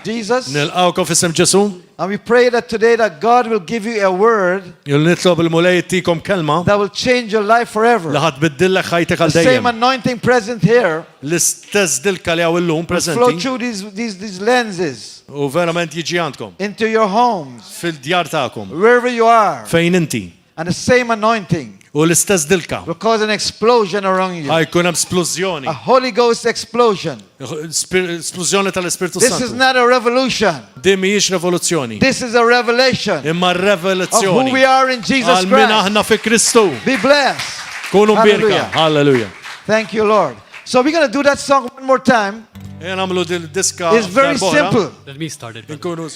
Jesus. Nilqawkom f'isem Ġesu. And we pray that today that God will give you a word Nitlob il-mulej jittikom kelma that will change your life forever. li ħadbiddillek ħajtek għal The same dejjem. anointing present here L-istess dilka li hawn illum flow preżenti through these lenses u verament jiġi għandkom into your homes, fil-djar tagħkom wherever you are. fejn inti. And the same anointing U l-istess dilka will cause an explosion around you. ħajkun hemm splużjoni. A Holy Ghost explosion. Splużjoni tal-Ispirtu This is Santu. not a revolution. Din mhijiex revoluzzjoni. This is a revelation Imma of who revelazzjoni we are in Jesus għal min Christ. aħna fi Kristu. Be blessed. Kunu mbirka. Hallelujah. Halleluja. Thank you, Lord. So we're going to do that song one more time. Nagħmlu diska. It's very simple. Let me start it. Inkunu.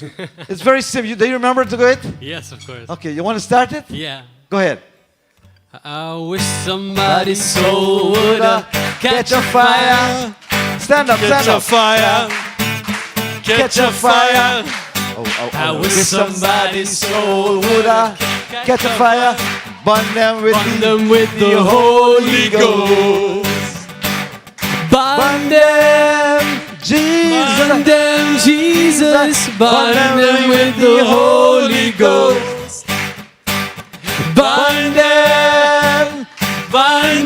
It's very simple. Do you remember to do it? Yes, of course. Okay, you want to start it? Yeah. Go ahead. I wish somebody's soul would catch a fire. Stand up, stand Catch a up. fire. Catch a fire. I wish somebody's soul would Catch a fire. Burn them with burn the them with the Holy Ghost. Burn them, Jesus. burn them, Jesus. Burn them with the Holy Ghost. Burn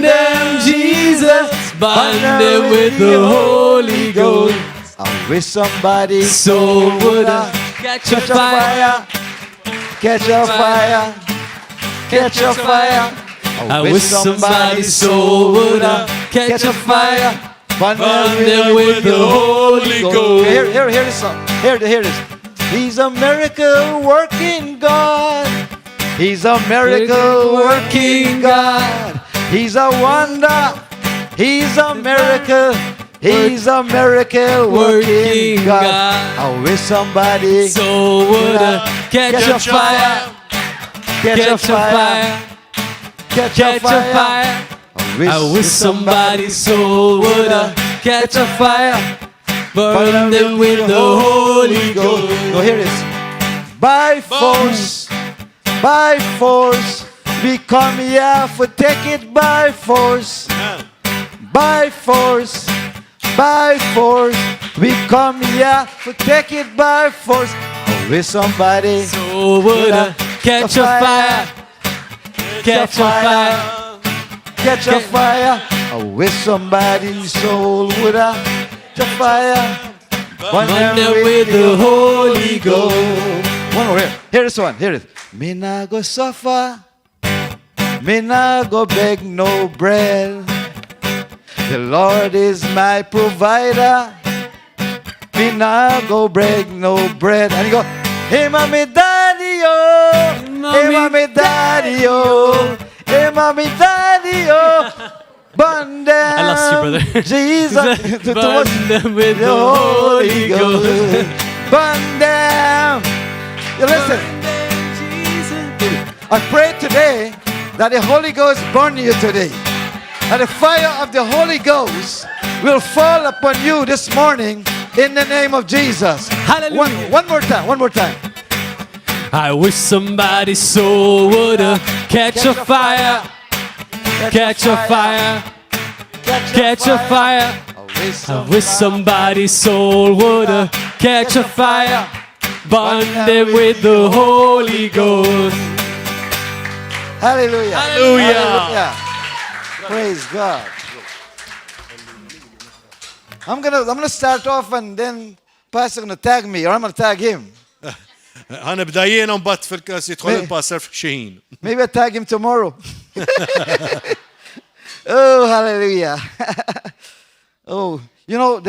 them, Jesus. Burn them with the Holy Ghost. I wish somebody's Soul would catch a fire. Catch a fire. Catch a fire. I wish somebody's soul would catch a fire. Burn them with the Holy Ghost. Here this song. Here this. He's a miracle working God. He's a miracle working God. He's a wonder. He's a miracle. He's a miracle working God. I wish somebody soul would catch a fire. Catch a fire. Catch a fire. I wish somebody's soul would catch a fire. Burn them with the Holy Ghost. Go hear this. By force, we come here for take it by force. By force, we come here for take it by force. I wish somebody soul would catch a fire. Catch a fire. Catch a fire. I wish somebody's soul would catch a fire. Burn them with the Holy Ghost. One more here. Here this one. Here it is. Me nah go suffer. Me nah go beg no bread. The Lord is my provider. Me nah go beg no bread. And you go, hey mommy daddy oh, hey mommy daddy oh, hey mommy daddy oh. Burn them, I lost you, brother. Jesus, Burn them with the Holy Ghost. Burn them. You listen. I pray today that the Holy Ghost burn you today. And the fire of the Holy Ghost will fall upon you this morning in the name of Jesus. Hallelujah. One more time. I wish somebody's soul would catch a fire. Catch a fire. Catch a fire. I wish somebody's soul would catch a fire. Burn them with the Holy Ghost. Hallelujah. Hallelujah. Praise God. I'm gonna start off and then Pastor gonna tag me or I'm gonna tag him. Ħanibda jiena mbagħad fil-każ jidħol il-passer f'xejn. Maybe I tag him tomorrow. Oh, hallelujah. Oh, you know,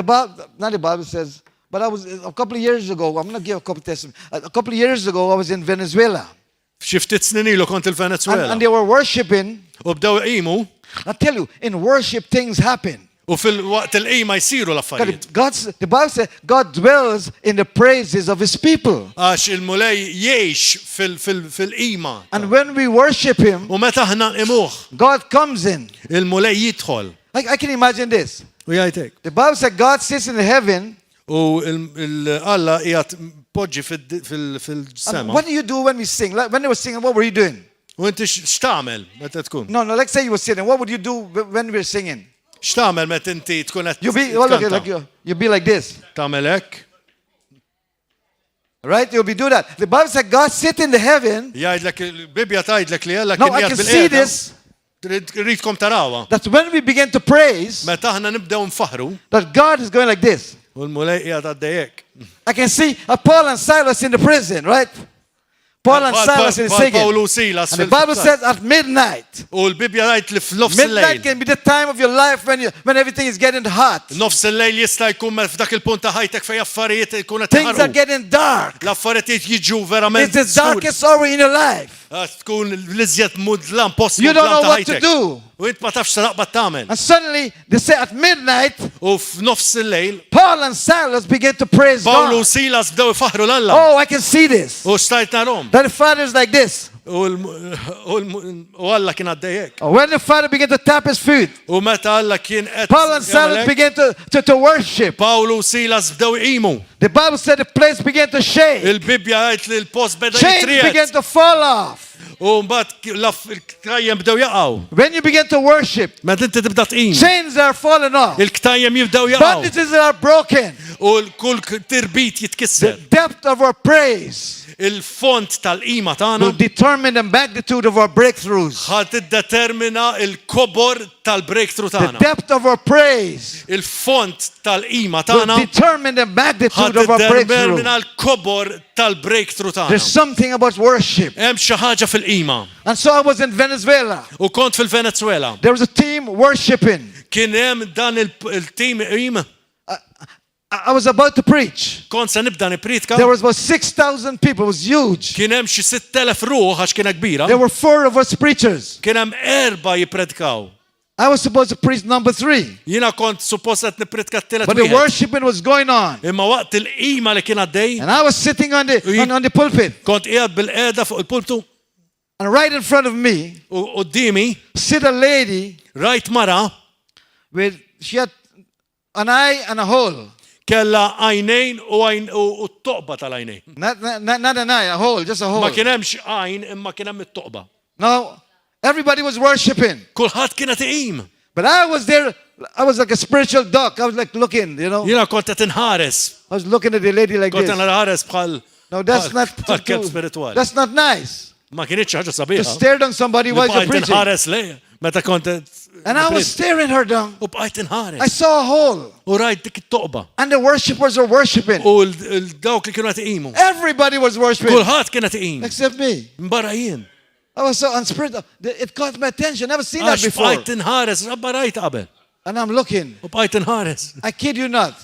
not the Bible says, but I was a couple of years ago, I'm going to give a couple of testimonies. A couple of years ago, I was in Venezuela. Xi ftit snin ilu kont il-Venezuela. And they were worshiping. U bdew iqimu. I tell you, in worship, things happen. U fil-waqt il-qima jsiru l-affarijiet. The Bible says God dwells in the praises of His people. Għax il-mulej jgħix fil-qima. And when we worship Him, U meta aħna nqimuh, God comes in. il-mulej jidħol. I can imagine this. U jgħidlek. The Bible says God sits in heaven. U Alla qiegħed poġġi fil-sema. What do you do when we sing? Like, when they were singing, what were you doing? U inti x'tagħmel meta tkun? No, let's say you were sitting. What would you do when we were singing? X'tagħmel meta inti tkun qed You be like you be like this. Tagħmel hekk. Right? You'll be doing that. The Bible said God sit in the heaven. Jgħidlek il-Bibja tgħidlek li Alla No, kien I qiegħed can see this. Ridkom tarawha. That when we begin to praise, Meta aħna nibdew nfaħru that God is going like this. u l-mulej qiegħed għaddejjek. I can see Paul and Silas in the prison, right? Paul and Silas in the singing. Pawlu Silas And the Bible says at midnight. U l-Bibja ngħid li f'nofs Midnight il-lejl. can be the time of your life when everything is getting hot. Nofs il-lejl jista' jkun f'dak il-punt ta' ħajtek fejn affarijiet ikunu qed Things are iħarqu. getting dark. L-affarijiet jiġu verament It's the darkest hour in your life. tkun l-iżjed mudlan post You don't know ta' what to ħajtek. do. U int ma tafx taqbad tagħmel. And suddenly, they say at midnight, U f'nofs il-lejl Paul and Silas begin to praise Pawlu u God. Silas bdew ifaħru l-Alla. Oh, I can see this. U stajt narhom. That the father is like this. U Alla kien għaddejjek. When the father began to tap his feet, U meta Alla kien qed Paul and Silas jagħmel hekk, began to worship. Pawlu u Silas bdew iqimu. The Bible said the place began to shake. Il-Bibja għajt li l-post beda Chains began jitriet. to fall off. U mbagħad il-ktajjem bdew jaqgħu. When you begin to worship, Meta inti tibda tqim. chains are falling off. Il-ktajjem jibdew jaqgħu. Bondages are broken. U l-kull tirbit The jitkisser. depth of our praise Il-font tal-qima will tagħna determine the magnitude of our breakthroughs. ħad tiddetermina il-kobor tal-breakthrough The tagħna. depth of our praise Il-font tal-qima will tagħna determine the ħad magnitude of our breakthrough. tiddetermina l-kobor tal-breakthrough There's tagħna. something about worship. Hemm xi ħaġa fil-qima. And so I was in Venezuela. U kont fil-Venezuela. There was a team worshiping. Kien hemm dan il-tim qim. I was about to preach. Kont se nibda nipritka. There was about 6,000 people. It was huge. Kien hemm xi 6,000 ruħ għax kien kbira. There were 4 of us preachers. Kien hemm 4 jippredkaw. I was supposed to preach number 3. Jiena kont suppost qed nipritka t-tielet But the wieħed. worshiping was going on. Imma waqt il-qima li kien għaddej, And I was sitting on the pulpit. kont qiegħed bil-qiegħda fuq il-pultu And right in front of me, u qudiemi sit a lady rajt mara she had an eye and a hole. kella għajnejn u t-toqba tal-għajnejn. Not an eye, a hole, just a hole. Ma kien hemmx għajn imma kien hemm it-toqba. No, everybody was worshiping. Kulħadd kienet iqim. But I was there, I was like a spiritual duck. I was like looking, you know. Jiena kont qed inħares. I was looking at the lady like Kont this. inħares bħal No, that's not bħal kien spirituali. that's not nice. Ma kienx ħaġa To sabiħa. stare down somebody while you're Bqajt preaching. inħares lejha meta kont And I was staring her down. u bqajt I inħares. saw a hole. U rajt dik it-toqba. And the worshipers were worshiping. U dawk li kienu qed iqimu. Everybody was worshiping. Kulħadd kien qed iqim. Except me. Mbarra jien. I was so unspiritual. It caught my attention. Never seen that Għax before. bqajt inħares, rabba rajt qabel. And I'm looking. U bqajt inħares. I kid you not.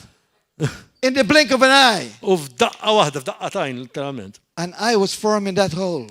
In the blink of an eye. U f'daqqa waħda, f'daqqatajn literalment. And I was formed in that hole.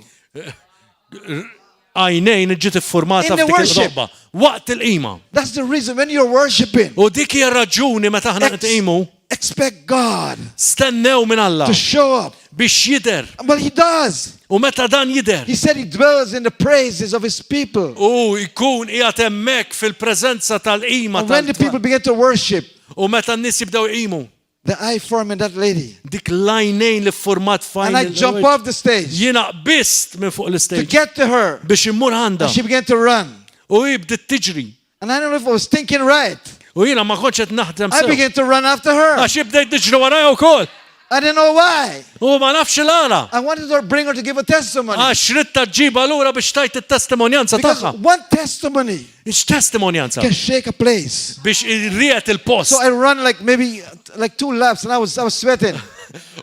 Għajnejn ġiet iffurmata In the f'dik worship. il-roba. Waqt il-qima. That's the reason when you're worshiping, U dik hija raġuni meta aħna qed iqimu, expect God stennew minn Alla to show up. biex jidher. But He does. U meta dan jidher. He said He dwells in the praises of His people. U jkun qiegħed hemmhekk fil-preżenza tal-qima And when the people begin to worship, U meta n-nies jibdew iqimu, the eye formed in that lady. dik l-għajnejn li format And I fajn. jump off the stage Jiena qbist minn fuq to l-istage get to her. biex immur għandha. And she began to run. U jibdet tiġri. And I don't know if I was thinking right. U jiena ma kontx qed naħdem I sew. began to run after her. Għax jibdejt tiġri warajha wkoll. I didn't know why. U ma nafx il-għala. I wanted to bring her to give a testimony. Għax ritta ġiba lura biex tajt il-testimonjanza Because tagħha. one testimony Ix-testimonjanza? can shake a place. Biex irriet il-post. So I run like maybe like 2 laps and I was sweating.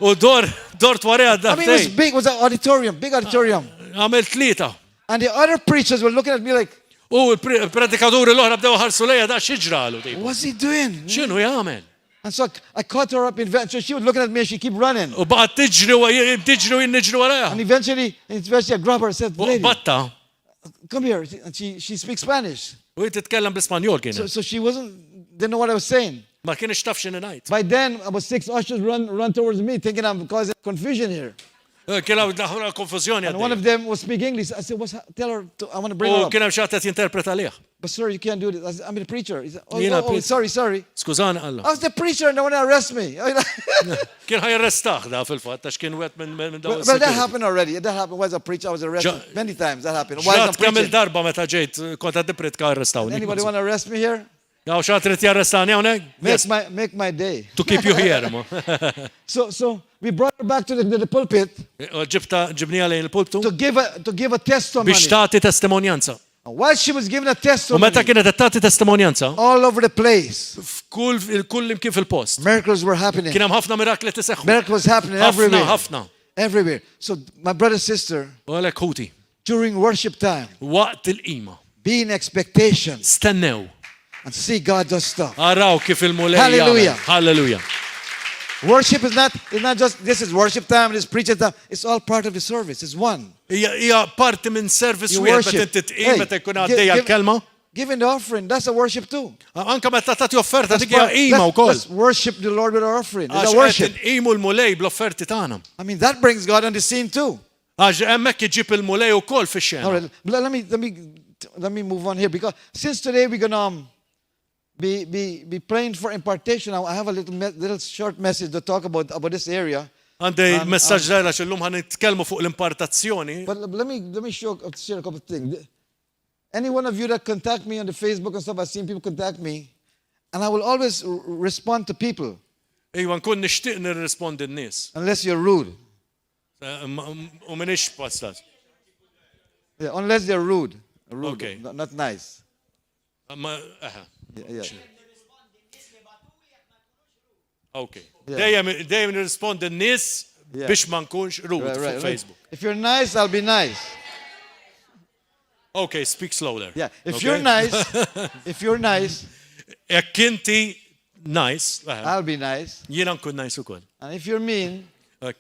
U dort warija I mean, it was daftej. big. It was an auditorium, big auditorium. Għamil tlieta. And the other preachers were looking at me like, U il-predikaturi l-oħra bdew ħarsu lejha da xieġralu. what's he doing? X'inhu jagħmel? And so I caught her up in so she was looking at me and she kept running. U baqgħet tiġri u jien niġri warajha. And eventually I grabbed her and said, U lady, batta. come here. And she speaks Spanish. U jien titkellem bl-Ispanjol kien. So she didn't know what I was saying. Ma kienx taf x'inhi ngħid. By then, about 6 ushers run towards me thinking I'm causing confusion here. Kien hawn daħra konfużjoni And one għaddej. of them was speaking English. I said, tell her, I want to bring her U up. kien hemm xi ħadd qed jinterpreta lih. But sir, you can't do this. I said, I'm the preacher. He said, Jiena preacher. sorry. Skużani Alla. I was the preacher and they want to arrest me. Kien ħajrestaħ da fil-fatt għax kien wet minn daw. Well, that happened already. That happened. When I was a preacher, I was arrested many times. That happened. Why X'għad I'm kemm preaching? il-darba meta ġejt kont qed nipredka arrestawni. Anybody want to arrest me here? Jaw xaħat trid jarrestani hawnhekk? Make my day. To keep you here. So we brought her back to the pulpit Ġibnija lejn il-pulptu to give a testimony. biex tagħti testimonjanza. While she was giving a U testimony, meta kienet qed tagħti testimonjanza, all over the place, f'kull imkien fil-post. miracles were happening. Kien hemm ħafna mirakli tiseħħu. Miracles happening Ħafna. everywhere. So my brother, sister, U għalhekk ħuti. during worship time, Waqt il-qima. be in expectation Stennew. and see God does stuff. Araw kif il-mulej. Hallelujah. Hallelujah. Worship is not just this is worship time, this is preaching time. It's all part of the service. It's one. Hija parti minn service You wieħed worship. meta inti tqim meta jkun Hey, għaddejja l-kelma. Giving the offering, that's a worship too. Anke meta tagħti offerta dik hija qima wkoll. Let's worship the Lord with our offering. It's Għax a qed worship. inqimu l-mulej bl-offerti tagħna. I mean, that brings God on the scene too. Għax hemmhekk iġib il-mulej ukoll fix-xena. All right, but let me move on here because since today we're gonna be praying for impartation. I have a little short message to talk about this area. Għandej messaġġ żgħira x'illum ħan nitkellmu fuq l-impartazzjoni. But let me share a couple of things. Any one of you that contact me on the Facebook and stuff, I've seen people contact me, and I will always respond to people. Ejwa nkun nixtieq nirrispondi n-nies. Unless you're rude. U minix pastat. Yeah, unless they're rude. Rude, Okay. not nice. Yeah. Okay. Yeah. Dejjem nirrispondi n-nies Yeah. biex ma nkunx rude Right, fuq right. Facebook. If you're nice, I'll be nice. Okay, speak slower. Yeah. If Okay? you're nice, Jekk inti nice, I'll be nice. jiena nkun nice ukoll. And if you're mean, Jekk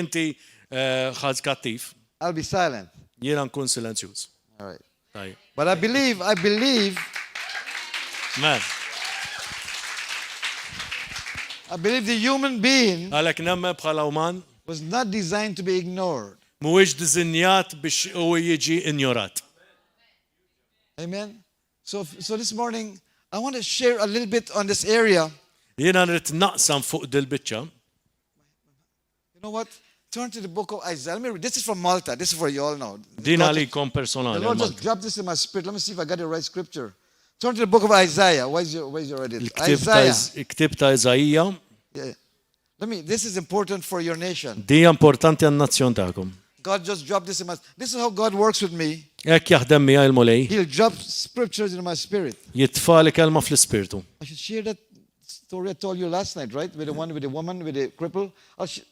inti ħadd kattiv, I'll be silent. jiena nkun silenzjuż. All right. Tajjeb. But I believe Man, the human being għalhekk nemmen bħala uman was not designed to be ignored. mhuwiex diżinjat biex u jiġi injorat. Amen. So this morning, I want to share a little bit on this area. Jiena nrid naqsam fuq dil-biċċa. You know what? Turn to the book of Isaiah. Let me read. This is from Malta. This is for you all now. Din għalikom The personali. Lord just dropped this in my spirit. Let me see if I got the right scripture. Turn to the book of Isaiah. Where's your edit? Isaiah. Il-ktib ta' Iżajija, Yeah. This is important for your nation. dija importanti għan-nazzjon tagħkom. God just dropped this in my. This is how God works with me. Hekk jaħdem miegħi il-mulej, He'll drop scriptures into my spirit. jitfali kelma fl-ispirtu. I should share that story I told you last night, right? With the woman, with the cripple.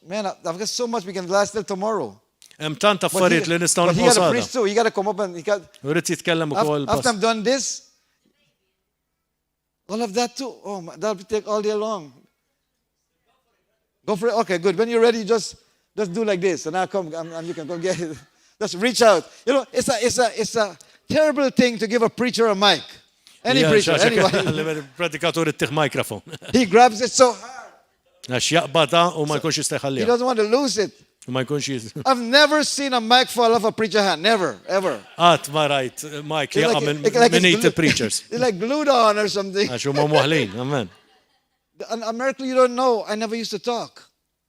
Man, I've got so much we can last till tomorrow. Hemm tant affarijiet li nistgħu But he got to nħossada. preach too. He got to come up and he got. Urid jitkellem ukoll. After I'm done this, all of that too. Oh, that'll take all day long. Go for it. Okay, good. When you're ready, just do like this, and I'll come and you can go get it. Just reach out. You know, it's a terrible thing to give a preacher a mic. Any preacher, anybody. Predikatur ittieħ mikrofon. He grabs it so hard. Għax jaqbada u ma jkunx He jistejħallija. doesn't want to lose it. U ma jkunx I've never seen a mic fall off a preacher hand. Never, ever. Qatt ma rajt Mike It's jaqa' like minn it's it preachers. It's like glued on or something. Għax huma mwaħlin, amen. A miracle you don't know. I never used to talk.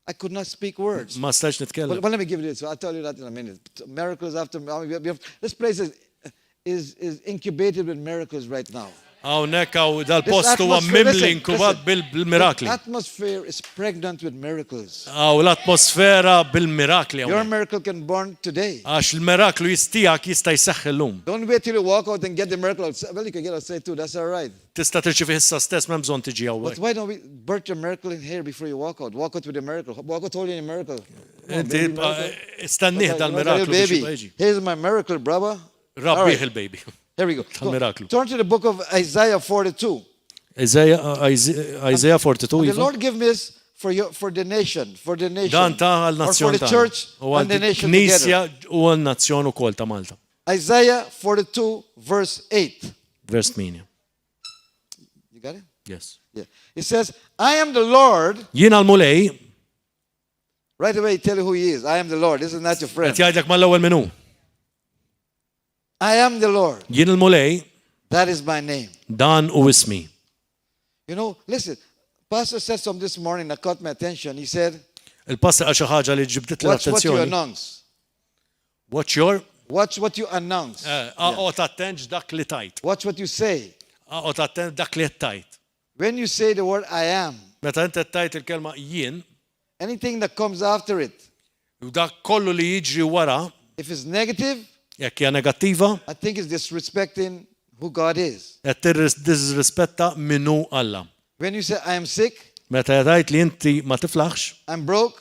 I could not speak words. Ma stax nitkellem. But let me give you this. I'll tell you that in a minute. Miracles after this place is incubated with miracles right now. Hawnhekk hawn dal-post huwa mimli inkubat bil-mirakli. The atmosphere is pregnant with miracles. Hawn l-atmosfera bil-mirakli Your hawn. miracle can born today. Għax il-miraklu jistijak jista' jseħħ illum. Don't wait till you walk out and get the miracle outside. Well, you can get outside too. That's all right. Tista' tirċivi issa stess m'hemm bżonn tiġi But hawnhekk. why don't we birth your miracle in here before you walk out? Walk out with the miracle. Walk out holding a miracle. Inti stennieh dal-miraklu biex jibqa' jiġi. Here's my miracle, brother. Rabbih il-baby. Here we go. Tal-miraklu. Turn to the book of Isaiah 42. Isaiah 42 The iva. Lord give me this for the nation, Dan ta' or for għal-nazzjon the tagħna. church U and the nation għal-knisja together. u għal-nazzjon ukoll ta' Malta. Isaiah 42 verse 8. Vers 8. You got it? Yes. Yeah. It says, I am the Lord. Jien għal-mulej, Right away, tell you who he is. I am the Lord. This is not your friend. qed jgħidlek mal-ewwel minnu. I am the Lord. Jien il-mulej, That is my name. dan u ismi. You know, listen. Pastor said something this morning that caught my attention. He said, Il-passer għal xi ħaġa li ġibdet watch what you l-attenzjoni. announce. Watch your Watch what you announce. Qgħod attent dak li tajt. Watch what you say. Aqgħod attent dak li qed tajt. When you say the word I am, Meta inti qed tajt il-kelma jien, anything that comes after it, u dak kollu li jiġri wara, if it's negative, jekk hija negattiva, I think it's disrespecting who God is. qed tirrispetta minnu Alla. When you say I am sick, Meta tajt li inti ma tiflaħx, I'm broke,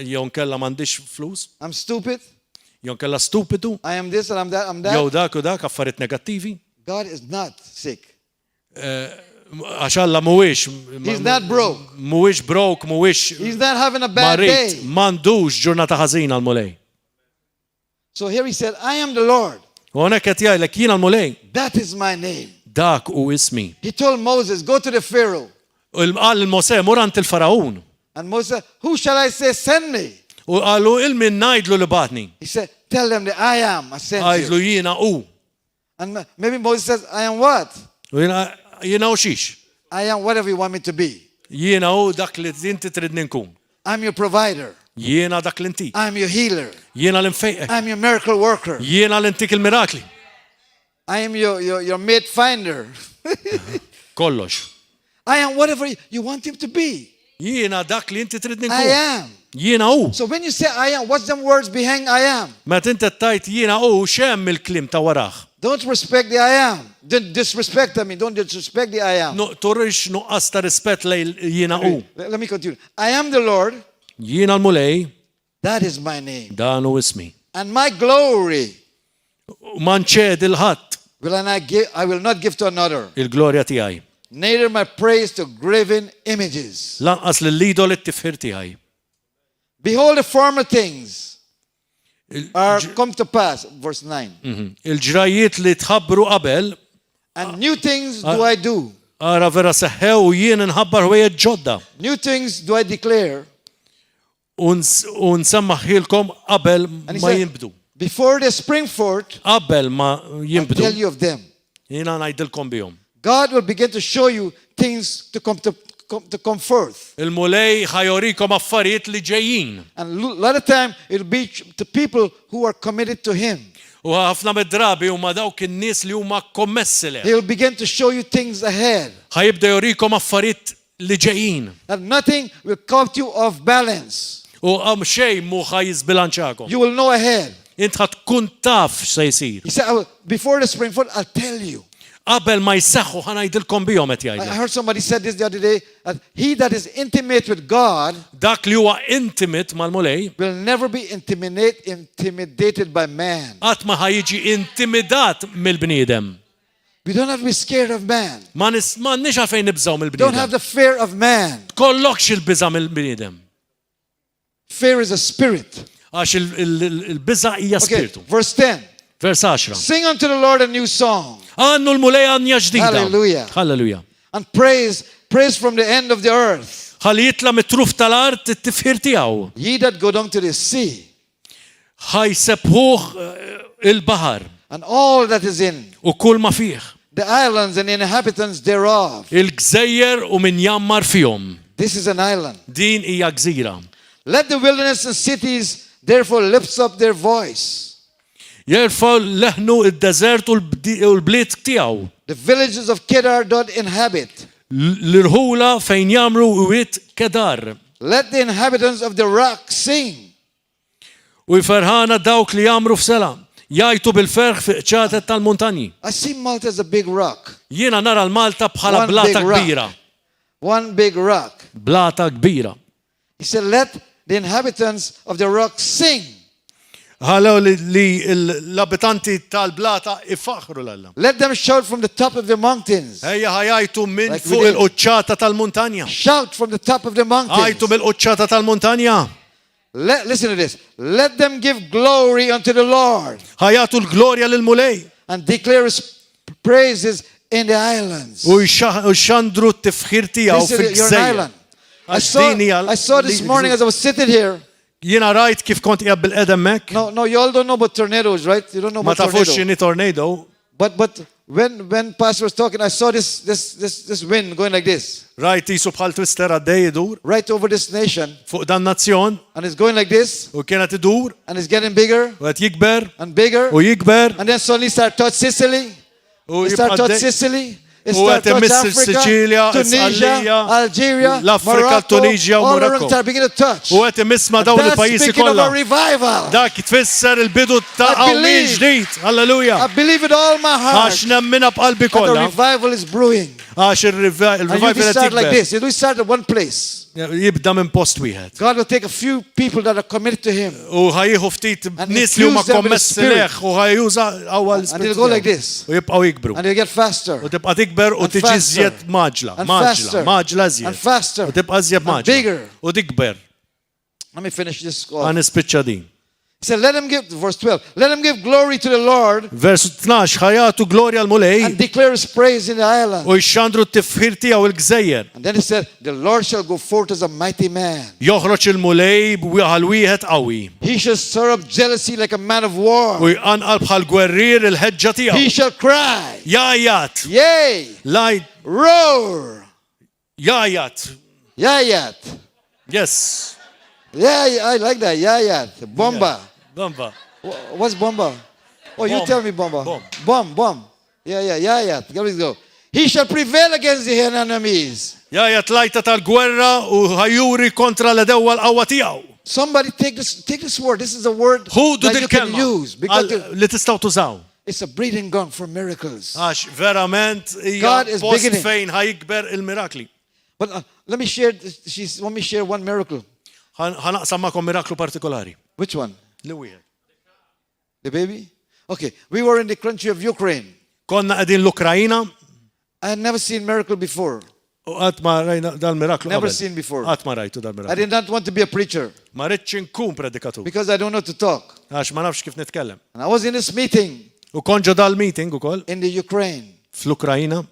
jew nkella m'għandix flus, I'm stupid, jew nkella stupidu, I am this and I'm that, jew dak u dak affarijiet negattivi, God is not sick. għax Alla mhuwiex He's not broke. mhuwiex broke, mhuwiex He's not having a bad marit, day. m'għandux ġurnata ħażina l-mulej. So here he said, I am the Lord. U hawnhekk qed jgħidlek jien l-mulej, That is my name. dak u ismi. He told Moses, go to the Pharaoh. U qal il-Mosè mur ant il-Farawn. And Moses said, who shall I say send me? U qalu il-min ngħidlu li batni. He said, tell them that I am, I sent Għajdlu you. jiena u. And maybe Moses says, I am what? U jiena u xiex. I am whatever you want me to be. Jiena u dak li inti tridni nkun. I'm your provider. Jiena dak li inti. I'm your healer. Jiena l-infejqek. I'm your miracle worker. Jiena l-intik il-mirakli. I am your mate finder. Kollox. I am whatever you want him to be. Jiena dak li inti tridni I nkun. am. Jiena u. So when you say I am, what's them words behind I am? Meta inti tajt jiena u xem il-klim ta' waraħ. Don't respect the I am. Don't disrespect me. Don't disrespect the I am. Turix nuqqas ta' rispett lej jiena u. Let me continue. I am the Lord. Jiena l-mulej, That is my name. dan u ismi. And my glory Manchè il-ħadd I will not give to another. il-glorja tiegħi. Neither my praise to graven images. Lanqas lill-idol it-tifħir tiegħi. Behold, the former things are come to pass. Verse 9. Il-ġrajiet li tħabbru qabel, And new things do I do. ara vera seħħew u jien nħabbar ħwejjeġ ġodda. New things do I declare. U nsemmaħilkom qabel And he ma said, jinbdu. before they spring forth, Qabel ma I'll jinbdu, tell you of them. jiena ngħidilkom bihom. God will begin to show you things to come forth. Il-mulej ħajorikom affarijiet li ġejjin. And a lot of time it'll be to people who are committed to Him. U ħafna mid-drabi huma dawk in-nies li huma kommessi leh. He'll begin to show you things ahead. Ħajibda jorikom affarijiet li ġejjin. That nothing will caught you off balance. U xejn mu ħajjiżbilanċakom. You will know ahead. Int tkun taf x'se jsir. He said, before the spring forth, I'll tell you. Qabel ma jseħħu ħanajdilkom bihom qed I jgħidlek. heard somebody said this the other day, that he that is intimate with God Dak li huwa intimate mal-mulej, will never be intimidated by man. qatt ma ħajjiġi intimidat mill-bniedem. We don't have to be scared of man. M'għandniex għalfejn nibżgħu Don't have mill-bniedem. the fear of man. Kollokx il-biża' mill-bniedem. Fear is a spirit. Għax il-biża' hija Okay, spiritu. verse 10. Vers 10. Sing unto the Lord a new song Għannu l-mulej għanja ġdida. Hallelujah. Halleluja. and praise from the end of the earth. Ħalli jitla mit-truf tal-art it-tifħir tiegħu. Ye that go down to the sea Ħajsebħuh il-baħar and all that is in u kull ma fih. the islands and the inhabitants thereof. Il-gżejjer u min jammar fihom. This is an island. Din hija gżira. Let the wilderness and cities therefore lift up their voice. Jerfaw leħnu id-deżert u l-bliet tiegħu. The villages of Kedar dot inhabit. L-irħula fejn jamru wiet Kedar. Let the inhabitants of the rock sing. U jferħana dawk li jamru f'sela. Jajtu bil-ferħ fi ċatet tal-muntanji. I see Malta as a big rock. Jiena nara l-Malta bħala One blata big rock. kbira. One big rock. Blata kbira. He said, let the inhabitants of the rock sing. Ħallew li l-abitanti tal-blata ifaħru l-Alla. Let them shout from the top of the mountains. Ejja ħajajtu minn Like we fuq did. il-qoċċata tal-muntanja. Shout from the top of the mountains. Ħajtu bil-qoċċata tal-muntanja. Listen to this. Let them give glory unto the Lord Ħajatu l-glorja lil-mulej. and declare his praises in the islands. U xandru t-tifħir tiegħu This is your fil-gżejjer. island. I Għax saw, din hija I saw this morning as I was sitting here. Jiena rajt kif kont qiegħed bil-qedem hekk. No, you all don't know about tornadoes, right? You don't know Ma about tafux tornado. x'inhi tornado. But when Pastor was talking, I saw this wind going like this, Rajt jisu bħal twister għaddej idur right over this nation, fuq dan nazzjon and it's going like this, u kienet idur and it's getting bigger u qed jikber and bigger, u jikber and then suddenly start touch Sicily. u It start touch jibqa' Sicily. U għet immissi Sicilia, Tunisia, Algeria, l-Afrika, Morocco, Tunisia u all around Morocco. start begin to touch. U għet immiss ma dawn That's il-pajjiżi speaking of kollha. a revival. Dak tfisser il-bidu ta' I għawmin believe. ġdid. Halleluja. I believe with all my heart Għax nemmina b'qalbi that a kollha. revival is brewing. Għax And you il-revival can start like qed this. You start at one place. jibda minn post wieħed. God will take a few people that are committed to Him. U ħajjieħu ftit And nies li huma infuse them with the kommessi Spirit. leħ u ħajjuża awwal And they'll go like this. U jibqgħu jikbru. And they'll get faster. U tibqa' tikber u And tiġi faster. żjed maġla, And maġla, faster. maġla And żjed. faster. U tibqa' żjed And maġla. bigger. U tikber. Let me finish this. Għan ispiċċa din. He said, let him give, verse 12, let him give glory to the Lord Versu 12 ħajatu glorja l-mulej and declare His praise in the island. u jxandru t-tifħir tiegħu il-gżejjer. And then he said, the Lord shall go forth as a mighty man. Joħroġ il-mulej b'wieħal wieħed qawwi. He shall stir up jealousy like a man of war. U jqanqal bħal gwerrier il-ħeġġa He tiegħu. shall cry, Jajat, yea, laj, roar, jajat. yayat. Yes. Yeah, I like that, yayat. Bomba. Bamba. What's bomba? Oh, you Bomb. tell me bomba. Bomb. Bomb. Yeah, yayat. Let's go. He shall prevail against the enemies. Jajat lajta tal-gwerra u ħajuri kontra l-edewwa l-qawwa tiegħu. Somebody take this word. This is a word Ħudu that you can dil-kelma use because li tistgħu tużaw. it's a breeding ground for miracles. Għax verament hija God is post beginning. fejn ħajikber il-mirakli. But let me share. Let me share one miracle. Ħanaqsam magħkom miraklu partikolari. Which one? Li wieħed. The baby? Okay. We were in the country of Ukraine. Konna qegħdin l-Ukrajina I had never seen miracle before. u qatt ma rajna dal-miraklu Never qabel. seen before. Qatt ma rajtu I dal-miraklu. did not want to be a preacher Ma rridx inkun predikatur. because I don't know to talk. Għax ma nafx kif nitkellem. And I was in this meeting U konġo dal-meeting ukoll in the Ukraine. fl-Ukrajina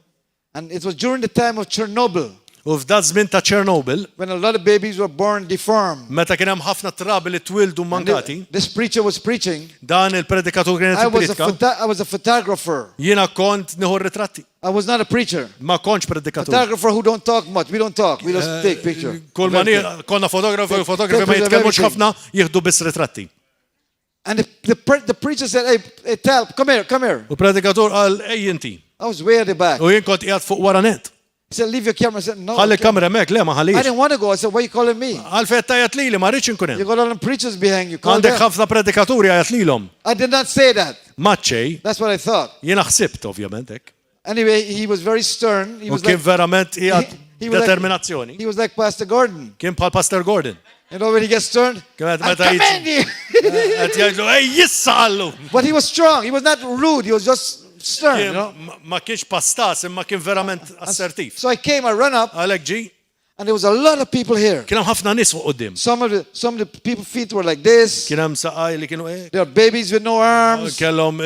And it was during the time of Chernobyl u f'dat żmien ta' Chernobyl when a lot of babies were born deformed. meta kien hemm ħafna trabi li twildu And mankati, this preacher was preaching. dan il-predikatur kien I qed jippredika. was a photographer. Jiena kont nieħu ritratti. I was not a preacher. Ma kontx predikatur. Photographer who don't talk much. We don't talk. We just take picture. Kull ma konna fotografi u fotografi ma Take jitkellmux everything. ħafna jieħdu biss ritratti. And the preacher said, hey, Tal, come here. U predikatur qal ej inti. I was way at the back. U jien kont qiegħed fuq wara net. He said, leave your camera. I said, no. Ħalli kamera mek le ma I ħallix. didn't want to go. I said, why are you calling me? Għal fejn tajjat lili ma rridx inkun You hemm. got all them preachers behind you. Call Għandek them. ħafna predikaturi għajat lilhom. I did not say that. Maċċej, That's what I thought. jiena ħsibt ovvjament hekk. Anyway, he was very stern. He U was kien like, verament qiegħed he was determinazzjoni. he was like Pastor Gordon. Kien bħal Pastor Gordon. You know, when he gets stern, Kien I meta command you. qed jgħidlu ej jissa għallu. But he was strong. He was not rude. He was just stern, you know. Ma kienx pastas imma kien verament assertiv. So I came, I ran up, Għalhekk ġi, and there was a lot of people here. kien hemm ħafna nies fuq quddiem. Some of the people's feet were like this. Kien hemm saqaj li kienu There were babies with no arms. kellhom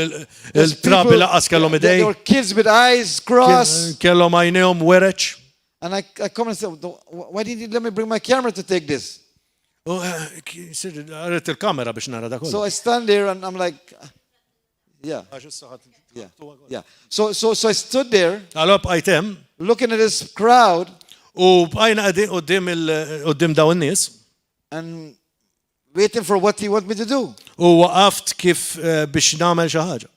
There's il-trabi people- laqas kellhom there idej, were kids with eyes crossed. kellhom għajnejhom wereċ. And I come and said, why didn't you let me bring my camera to take this? U għaret il-kamera biex nara da kollu. So I stand there and I'm like, yeah. So I stood there Għalop għajtem, looking at this crowd u bqajna għadin qoddim daw n-nies, and waiting for what he want me to do. u waqaft kif biex namel xi ħaġa.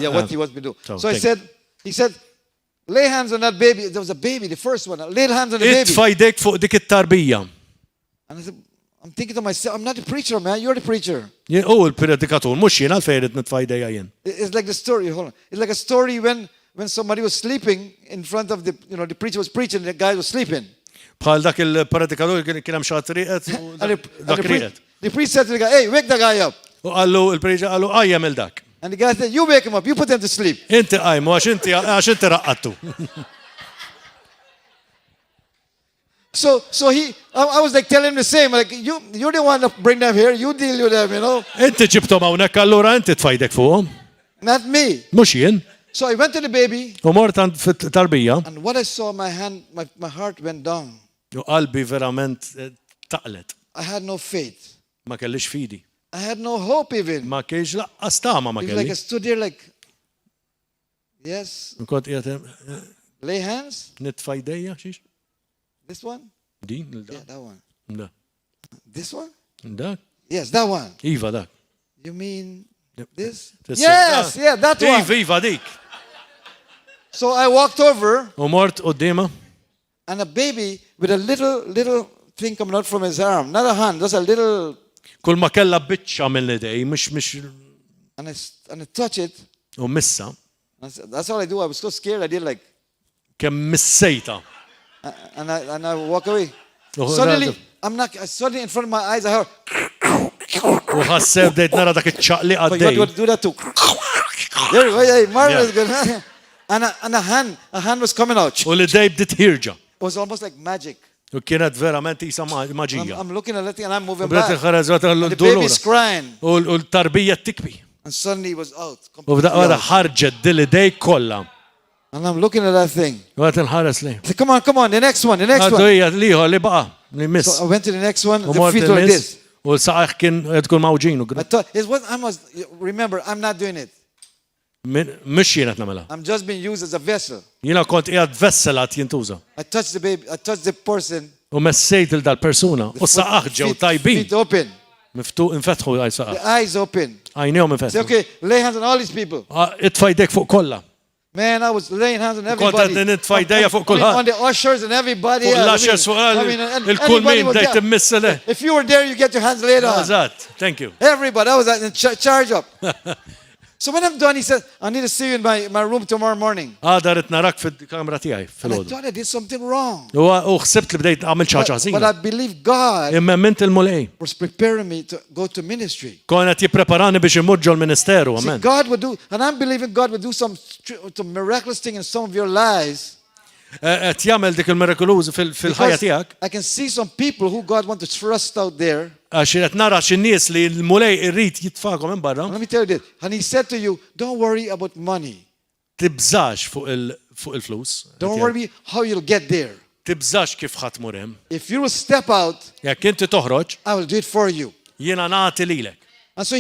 Yeah, what he wants me to do. So thank he said, lay hands on that baby. There was a baby, the first one. Lay hands on the baby. Itfajdek fuq dik it-tarbija. And I said, I'm thinking to myself, I'm not a preacher, man. You're the preacher. U l-predikatur, mux jien għalfej rrid nitfajdeja jien. It's like the story. Hold on. It's like a story when somebody was sleeping in front of the preacher was preaching, the guy was sleeping. Bħal dak il-predikatur kien hemm xi triqet u And dak riqet. the priest said to the guy, hey, wake the guy up. U għallu il-preġa għallu għajjem il-dak. And the guy said, you wake him up. You put him to sleep. Inti għajmu għax inti raqqattu. So I was like telling him the same. Like, you're the one to bring them here. You deal with them, you know. Inti ġibtom hawnhekk allura inti tfajdek fuqhom. Not me. Mhux jien. So I went to the baby. U mort fit-tarbija. And what I saw, my heart went down. U qalbi verament taqlet. I had no faith. Ma kellix fidi. I had no hope even. Ma kienx laqqas tama ma It's like I kelli. stood there like, yes, Nkont qiegħed lay hands. nitfajdejja xiex? This one? Din Yeah, that one. Da. This one? Dak. Yes, that one. Iva dak. You mean this? This- Yes, yeah, that one. Iva dik. So I walked over, U mort qoddima and a baby with a little thing coming out from his arm, not a hand, just a little, kull ma kellha biċċa mill-idej, mhux and I touch it. u missa And I said, that's all I do. I was so scared. I did like, kemm missejta. and I walk away. Oh, Suddenly, suddenly in front of my eyes, I heard, U ħassew bdejt nara dak iċ-ċaqli oh, you għaddej. got to do that too. There you go. Yeah, marvelous. Good. And a hand was coming out. U l-idej bdiet ħirġa. It was almost like magic. U kienet verament isa maġija. I'm looking at it and I'm moving Bdiet back. ħareġ The baby's crying. U l-tarbija tikbi. And suddenly it was out. U completely b'daqqa out. ħarġet dil-idej kollha. And I'm looking at that thing. U għat nħares li. I said, come on, the next one. Għaddu hija liħor li baqa, li miss. So I went to the next one. U The mort feet were like il-miss. this. U l-saqaħ kien tkun mawġin. I thought, remember, I'm not doing it. Mux jienet namela. I'm just being used as a vessel. Jiena kont qiegħed vesselat jintuża. I touched the baby. I touched the person. U messejt il-dal-persuna. U saqaħ ġew tajbin. Feet open. Infetħu għaj The saqaħ. eyes open. Għajnijom Say, infetħu. okay, lay hands on all these people. Itfajdek fuq kolla. Man, I was laying hands on Kont everybody. għed nitfajdeja fuq I mean, kulħadd. on the ushers and everybody. Fuq else. l-axers fuq il-kull anybody min was dejt there. immissele. If you were there, you get your hands laid on. Eżatt, thank you. Everybody, I was in charge of. So when I'm done, he said, I need to see you in my room tomorrow morning. Għada rrit narak fil-kamra tijaj, And I fil-ħodu. thought I did something wrong. U xsebt li bdejt għamil ċaċa But I ħażina. believe God Imma mint il-mulej. was preparing me to go to ministry. Konet jipreparani biex imurġu l-ministeru, See, amen. God would do, and I'm believing God would do some miraculous thing in some of your lives. Et jagħmel dik il-mirakolużi fil-ħajja Because tiegħek. I can see some people who God wants to trust out there. Għax qed nara x'in-nies li l-mulej irrid jitfagħhom minn barra. Let me tell you this. And he said to you, don't worry about money. Tibżax fuq il-flus. Don't worry how you'll get there. Tibżax kif ħadd hemm. If you will step out, Jekk inti toħroġ, I will do it for you. jiena nagħti lilek. And so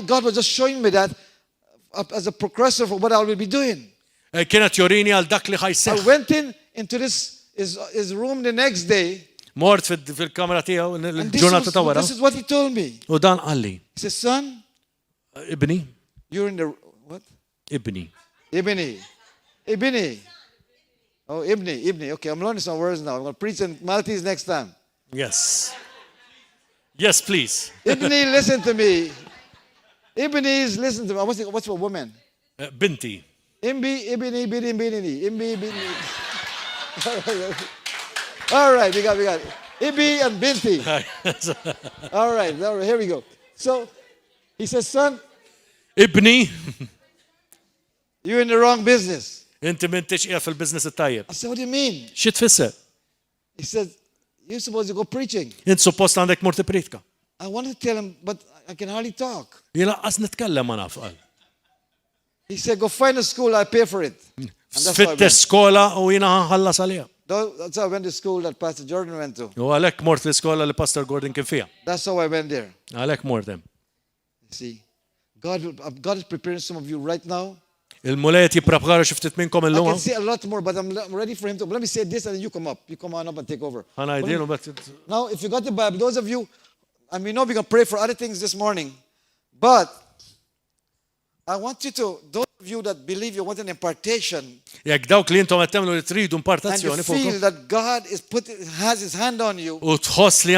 God was just showing me that as a precursor for what I will be doing. Kienet jorini għal dak li I ħajseħ. went into his room the next day. Mort fil-kamra tiegħu And l-ġurnata ta' wara. this is what he told me. U dan qalli. He said, son, Ibni, you're in the, what? ibni. Ibni. Ibni. Oh, Ibni. Okay, I'm learning some words now. I'm going to preach in Maltese next time. Yes. Yes, please. Ibni, listen to me. Ibni, listen to me. What's for woman? Binti. Ibni. All right, we got it. Ibi and Binti. All right, here we go. So he says, son, Ibni, you're in the wrong business. inti m'intix qiegħed fil-business it-tajjeb. I said, what do you mean? Xi tfisser? He said, you're supposed to go preaching. Int suppost għandek mort tipritka. I wanted to tell him, but I can hardly talk. Jien laqqas nitkellem ma naf qal. He said, go find a school, I'll pay for it. And that's how I went. Fittex skola u jiena ħallas għaliha. That's how I went to school that Pastor Jordan went to. U għalhekk mort l-iskola li Pastor Gordon kien fiha. That's how I went there. Għalhekk mort hemm. See, God is preparing some of you right now. Il-mulet jipprepara xi ftit minnkom I illum. can say a lot more, but I'm ready for him to. Let me say this and then you come up. You come on up and take over. Ħana jdielu Now, if you got the Bible, those of you, and we know we're going to pray for other things this morning, but I want you to, those of you that believe you want an impartation, Jekk dawk li intom qed tagħmlu li tridu and you impartazzjoni feel fuqhom. that God has his hand on you, U tħoss li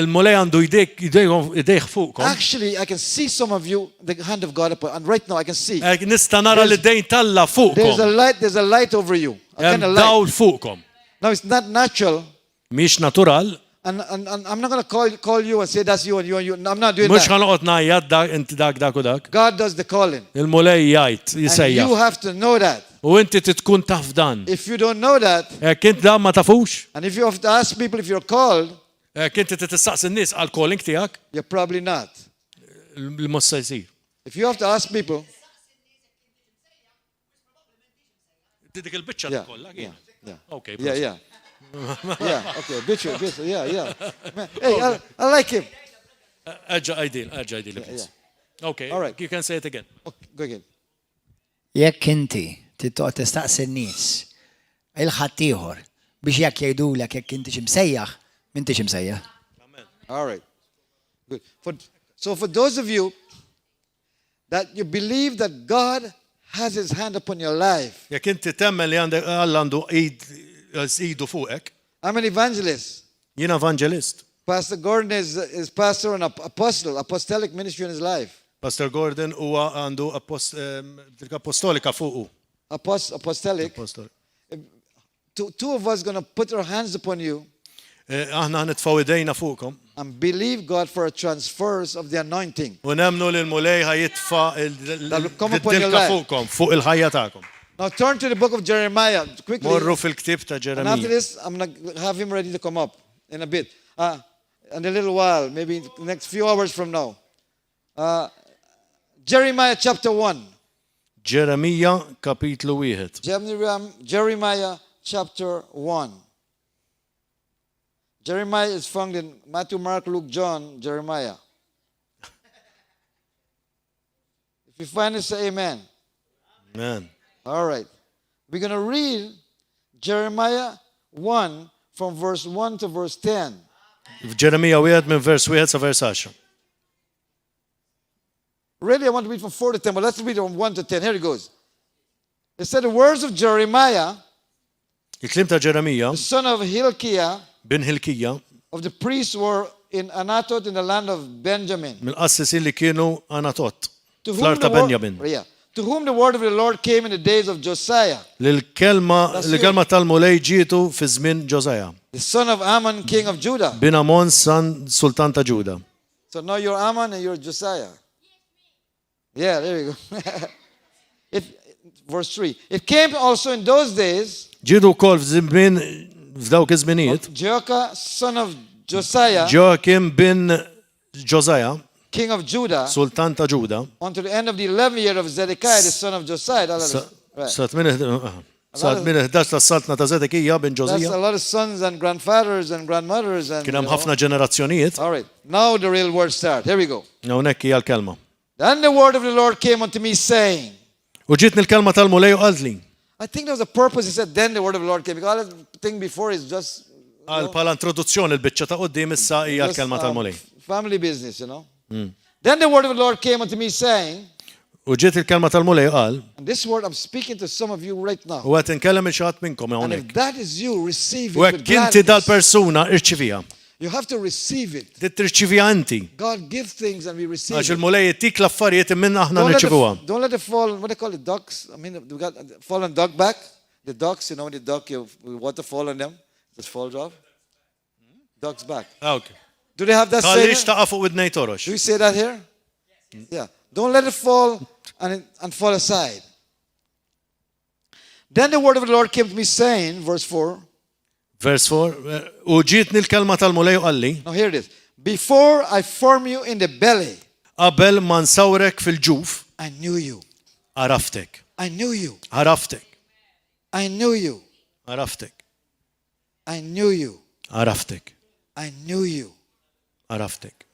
il-mulej għandu idejh fuqkom. actually, I can see some of you, the hand of God upon, and right now I can see. Nista nara li dejn talla fuqkom. There's a light over you. A kind of Hemm light. dawl fuqkom. Now, it's not natural, Mhix natural, and I'm not going to call you and say that's you and you and you. No, I'm not doing mhux that. ħanoqgħod ngħajjad dak inti dak u dak. God does the calling. Il-mulej jgħid And you jisejjaħ. have to know that. U inti tkun taf dan. If you don't know that, Jekk inti dan ma tafux, and if you have to ask people if you're called, jekk inti tistaqsi n-nies għal calling tiegħek, you're probably not. il-mhux se jsir. If you have to ask people, Dik il-biċċa yeah, tkollha yeah, kien. yeah, Okay. yeah. Okay, bishop, yeah. Man, hey, I like him. Erġa' ideal, please. Okay, All right. you can say it again. Okay, go again. Jekk inti tittoq tistaqsi n-nies il-ħadd ieħor biex jekk jgħidulek jekk inti x'imsejjaħ, m'intix imsejjaħ. All right, good. So for those of you that you believe that God has his hand upon your life. Jekk inti temmen li għandek Alla għandu idu fuqek, I'm an evangelist. jiena evangelist. Pastor Gordon is pastor and apostle, apostolic ministry in his life. Pastor Gordon huwa għandu apostolika fuqu. Apostolic. Apostol. Two of us going to put our hands upon you Aħna nitfaw idejna fuqkom. and believe God for a transfers of the anointing. U nemnu li l-mulej ħajitfa come upon your life. fuqkom, fuq il-ħajja tagħkom. Now turn to the book of Jeremiah quickly. Morru fil-ktib ta' And after Ġeremija. this, I'm going to have him ready to come up in a bit. In a little while, maybe the next few hours from now. Jeremiah chapter 1. Ġeremija kapitlu 1. Jeremiah chapter 1. Jeremiah is found in Matthew, Mark, Luke, John, Jeremiah. If you find it, say amen. Amen. All right. We're going to read Jeremiah 1 from verse 1 to verse 10. Ġeremija 1 minn vers 1 sa vers 10. Really, I want to read from 4 to 10, but let's read from 1 to 10. Here it goes. It said, the words of Jeremiah, Il-klim ta' Ġeremija the son of Hilkiah, bin Hilkija of the priests were in Anatot in the land of Benjamin. mill-qassisin li kienu Anatot To fl-art ta' Benjamin. To whom the word of the Lord came in the days of Josiah, L-kelma tal-mulej ġietu fi żmien Ġożaja. the son of Ammon, king of Judah. Bin Amon san sultan ta' Ġuda. So now you're Ammon and you're Josiah. Yeah, there you go. Verse 3. It came also in those days, Ġidu wkoll f'dawk iż-żminijiet, Jehoiakim, son of Josiah, Joachim bin Ġożaja, king of Judah, sultan ta' Ġuda, unto the end of the 11th year of Zedekiah, the son of Josiah. Right. sa' 11 tas-saltna ta' Zedekija bin That's Ġożija. a lot of sons and grandfathers and grandmothers. And, Kien hemm ħafna ġenerazzjonijiet. All right. Now the real word starts. Here we go. Hawnhekk hija l-kelma. Then the word of the Lord came unto me saying, U ġietni l-kelma tal-mulej u qalt li. I think there was a purpose. He said, then the word of the Lord came. Because all the thing before is just, Għal bħala introduzzjoni l-biċċa ta' qudiem issa hija just, l-kelma tal-mulej. family business, you know. Then the word of the Lord came unto me saying, U ġiet il-kelma tal-mulej qal, and this word I'm speaking to some of you right now. u qed inkellem il xaħat minnkom And if hawnhekk. that is you, receive it U with hekk inti gladness. dal-persuna irċivija. You have to receive it. Trid tirċivija inti. God gives things and we receive Għax it. il-mulej jittik l-affarijiet immin aħna Don't let, nirċivuha. don't let it fall, what they call it, ducks. I mean, we got fallen duck back. The ducks, you know, when the duck, you water fall on them, just falls off. Ducks back. Okay. Do they have that Għalix saying? taqa fuq widnej torox. Do you say that here? Yeah. Don't let it fall and fall aside. Then the word of the Lord came to me saying, verse 4. Vers 4. U ġietni l-kelma tal-mulej u qalli, Now here it is. Before I form you in the belly, qabel ma nsawrek fil-ġuf, I knew you. għaraftek. I knew you. Għaraftek. I knew you. Għaraftek. I knew you. Għaraftek. I knew you. Għaraftek.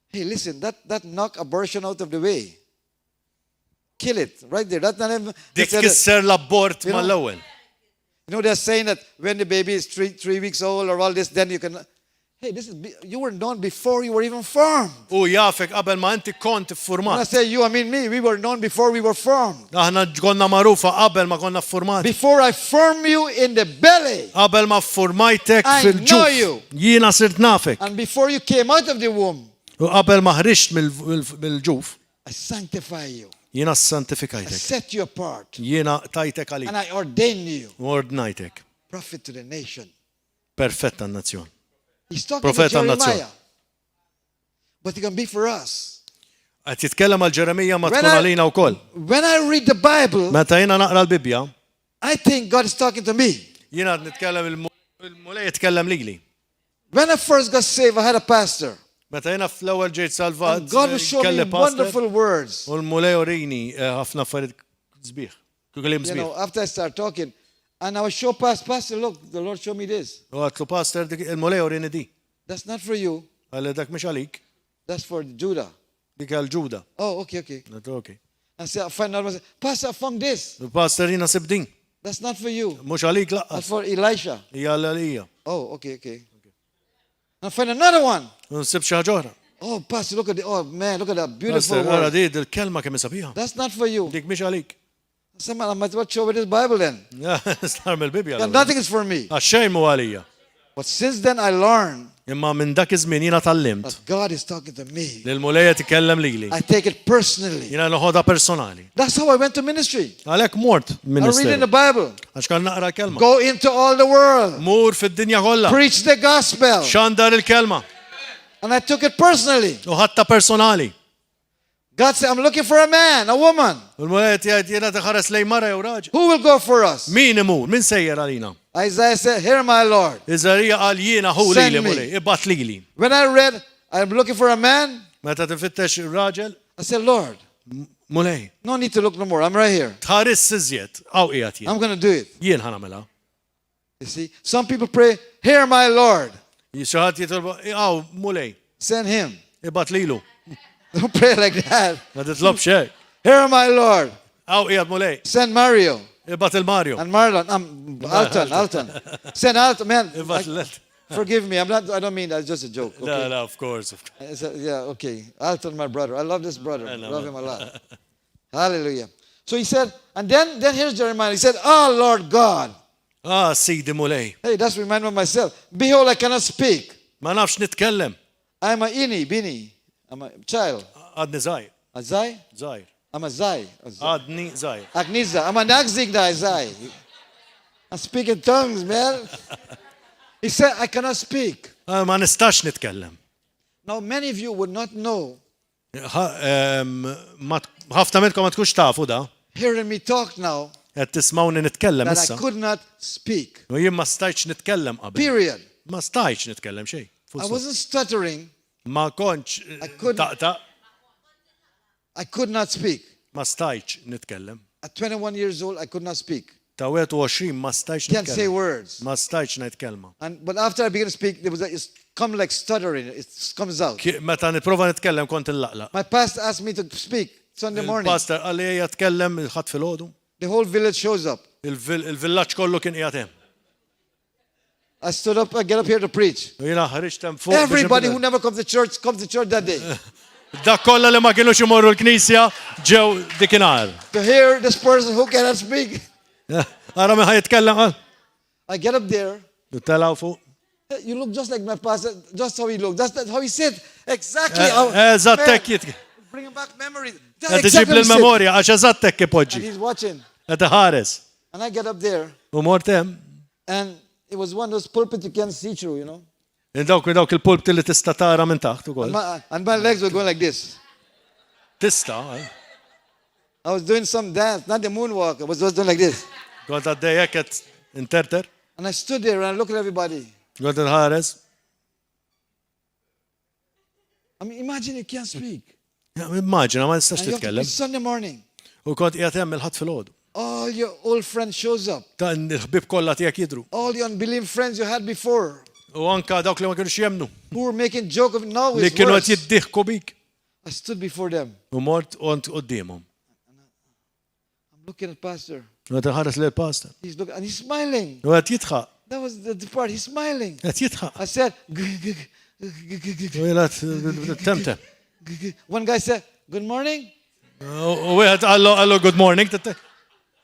Hey, listen, that knock abortion out of the way. Kill it right there. That's not even. Dik kisser l-abbort You know- mal-ewwel. You know, they're saying that when the baby is three weeks old or all this, then you can. Hey, this is you were known before you were even formed. U jafek qabel ma inti kont When I format. say you, I mean me. We were known before we were formed. Aħna konna magħrufa qabel ma konna formati. Before I formed you in the belly, Qabel ma formajtek I know fil-ġuf. you. Jiena sirt nafek. and before you came out of the womb, U qabel ma ħriġt mill-ġuf, I sanctify you. jiena I santifikajtek. set you apart, Jiena tajtek and għalik. I ordain you U ordnajtek. prophet to the nation. Perfett għan-nazzjon. He's talking to Profeta Jeremiah, nazzjon. but it can be for us. Qed jitkellem għal Ġeremija ma When tkun I- għalina wkoll. When I read the Bible, Meta jiena naqra l-Bibja, I think God is talking to me. jiena nitkellem il-mulej jitkellem lili. When I first got saved, I had a pastor. Meta jiena fl-ewwel ġejt salvat, And God was showing me kelli pastor, wonderful words. u l-mulej urini ħafna affarijiet sbieħ. Kukelim You sbieħ. know, after I started talking, and I was show pastor, look, the Lord showed me this. U għatlu pastor, il-mulej urini di. That's not for you. Għalli dak mhux għalik, That's for Judah. dik għal-ġuda. Oh, okay, okay. Okay. And say, I find out, I say, Pastor, I found this. Il-pastor jina sibdin. That's not for you. Mux għalik That's laqqas. for Elisha. Hija għalija. Oh, okay, okay. And I find another one. Nsib xaġoħra. Oh, Pastor, look at that beautiful Ara word. di il-kelma kemm isabiħa. That's not for you. Dik mhix għalik. Someone, I might watch over this Bible then. Star mill-Bibja. Yeah, nothing is for me. Għax-xejn mu għalija. But since then I learned Imma minn dak iż-żmien jiena tallimt that God is talking to me. li l-mulejja tikellem lili. I take it personally. Jiena noħodha personali. That's how I went to ministry. Għalhekk mort I read in ministeru. the Bible. Għax kan naqra kelma. Go into all the world. Mur fid-dinja kollha. Preach the gospel. Xandar il-kelma. And I took it personally. U ħatta personali. God said, I'm looking for a man, a woman. U l-mulejja tiegħi jiena tiħares lejn mara jew raġel. Who will go for us? Min imur? Min sejjer għalina? Isaiah said, here my Lord. Iżarija qal jiena hu Send lili me. mulej, ibgħat lili. When I read, I'm looking for a man, Meta tifittex raġel, I said, Lord, mulej, no need to look no more. I'm right here. tħares iżjed, għaw qiegħed jien. I'm going to do it. Jien ħanamela. You see, some people pray, here my Lord. Xi ħadd jitolbu, għaw mulej, Send him. ibgħat lilu. Don't pray like that. Ma titlob xejn. Here my Lord. Għaw qiegħed mulej, Send Mario ibgħat il-Mario. and Marlon. Alton. Send Alton. Man, Ibgħat l-let. forgive me. I don't mean that. It's just a joke. No, Okay? no, of course. Yeah, okay. Alton, my brother. I love this brother. know. Love him a lot. Hallelujah. So he said, and then here's Jeremiah. He said, oh, Lord God. Sidi mulej. Hey, that's remind me of myself. Behold, I cannot speak. Ma nafx nitkellem. I'm a bini. I'm a child. Għadni żgħir. A zai? Żgħir. I'm a zai. Għadni żgħir. Agniza. I'm a nagzigna zai. I'm speaking tongues, man. He said, I cannot speak. Ma nistax nitkellem. Now, many of you would not know, Ħafna minnkom ma tkunx tafu da. hearing me talk now, Qed tismawni nitkellem that issa. I could not speak. U jien ma stajtx nitkellem qabel. Period. Ma stajtx nitkellem xejn. I wasn't stuttering. Ma kontx I couldn't- taqta' I could not speak. ma stajtx nitkellem. At 21 years old, I could not speak. Ta' 21 ma stajtx Can't say nitkellem. words. Ma stajtx ngħid kelma. But after I began to speak, it's come like stuttering. It comes out. Meta nipprova nitkellem kont illaqlaq. My pastor asked me to speak Sunday morning. Il-pastor għalli ejja tkellem il-ħadd filgħodu. The whole village shows up. Il-villaġġ kollu kien qiegħed hemm. I stood up, I get up here to preach. U jiena ħriġt hemm fuq. Everybody who never comes to church that day. Dak kollha li ma kienux imorru l-Knisja ġew dikinhar. To hear this person who cannot speak. Ara min ħajitkellem qal. I get up there. Telgħu fuq. Hey, you look just like my pastor, just how he looked. That's how he said. Exactly how. Eżattek Man, jitk. bring back memories. Qed That's iġib exactly how he said. lill-memorja għax eżattek And ipoġġi. he's watching. Qed iħares. And I get up there. U mort hemm. And it was one of those pulpits you can't see through, you know. Dawk il-pulpti li tista' tara minn taħt ukoll. And my legs were going like this. Tista'. I was doing some dance, not the moonwalk. I was just doing like this. Kont għaddejjek qed interter. And I stood there and I looked at everybody. Kont inħares. I mean, imagine you can't speak. Immaġina ma nistax And you have to titkellem. preach Sunday morning. U kont qiegħed hemm il-ħadd filgħodu. All your old friends shows up. Ta' l-ħbib kollha tiegħek jidru. All the unbelieving friends you had before U anka dawk li ma kienux jemnu. who were making joke of now Li it's kienu worse. qed jiddieħku bik. I stood before them. U mort ont qudiemhom. I'm looking at pastor. U qed inħares lil pastor. He's looking and he's smiling. U qed jitħaq. That was the part. He's smiling. Qed jitħaq. I said, U jiena temtem. one guy said, good morning. U wieħed għallu good morning.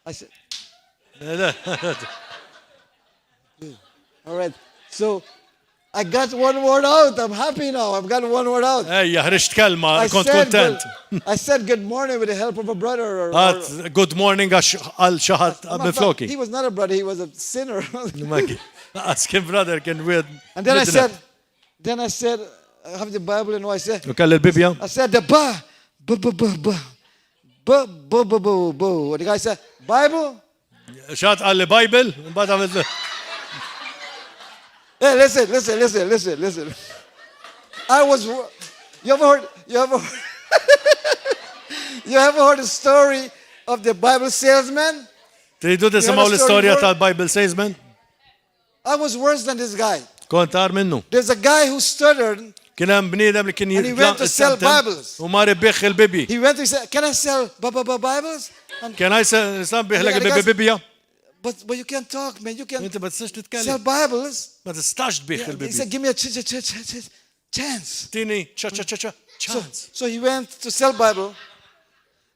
I said, all right. So I got one word out. I'm happy now. I've got one word out. Ejja, ħriġt kelma, I kont said, kontent. I said good morning with the help of a brother. Għad good morning għax għal xaħat minn floki. He was not a brother. He was a sinner. Għas kien brother kien wieħed. And then I said, I have the Bible and I said, U kelli l-Bibja. I said the ba. What the guy said, Bible? Xaħat għalli Bible. Mbagħad għamilt. Hey, listen. I was, you ever heard the story of the Bible salesman? Tridu tisimgħu l-istorja tal-Bible salesman? I was worse than this guy. Kont ar minnu. There's a guy who stuttered. Kien hemm bniedem li kien And he went to sell Bibles. U mar ibbiħ il-Bibi. He went to say, can I sell Bibles? And, Kien għajsa biħlek Yeah, the il-Bibja? but you can't talk, man. You can't Inti ma tistax sell titkellem. Bibles. Ma tistax tbiħ He il-Bibja. said, give me a chance. Tini, chance. So he went to sell Bible.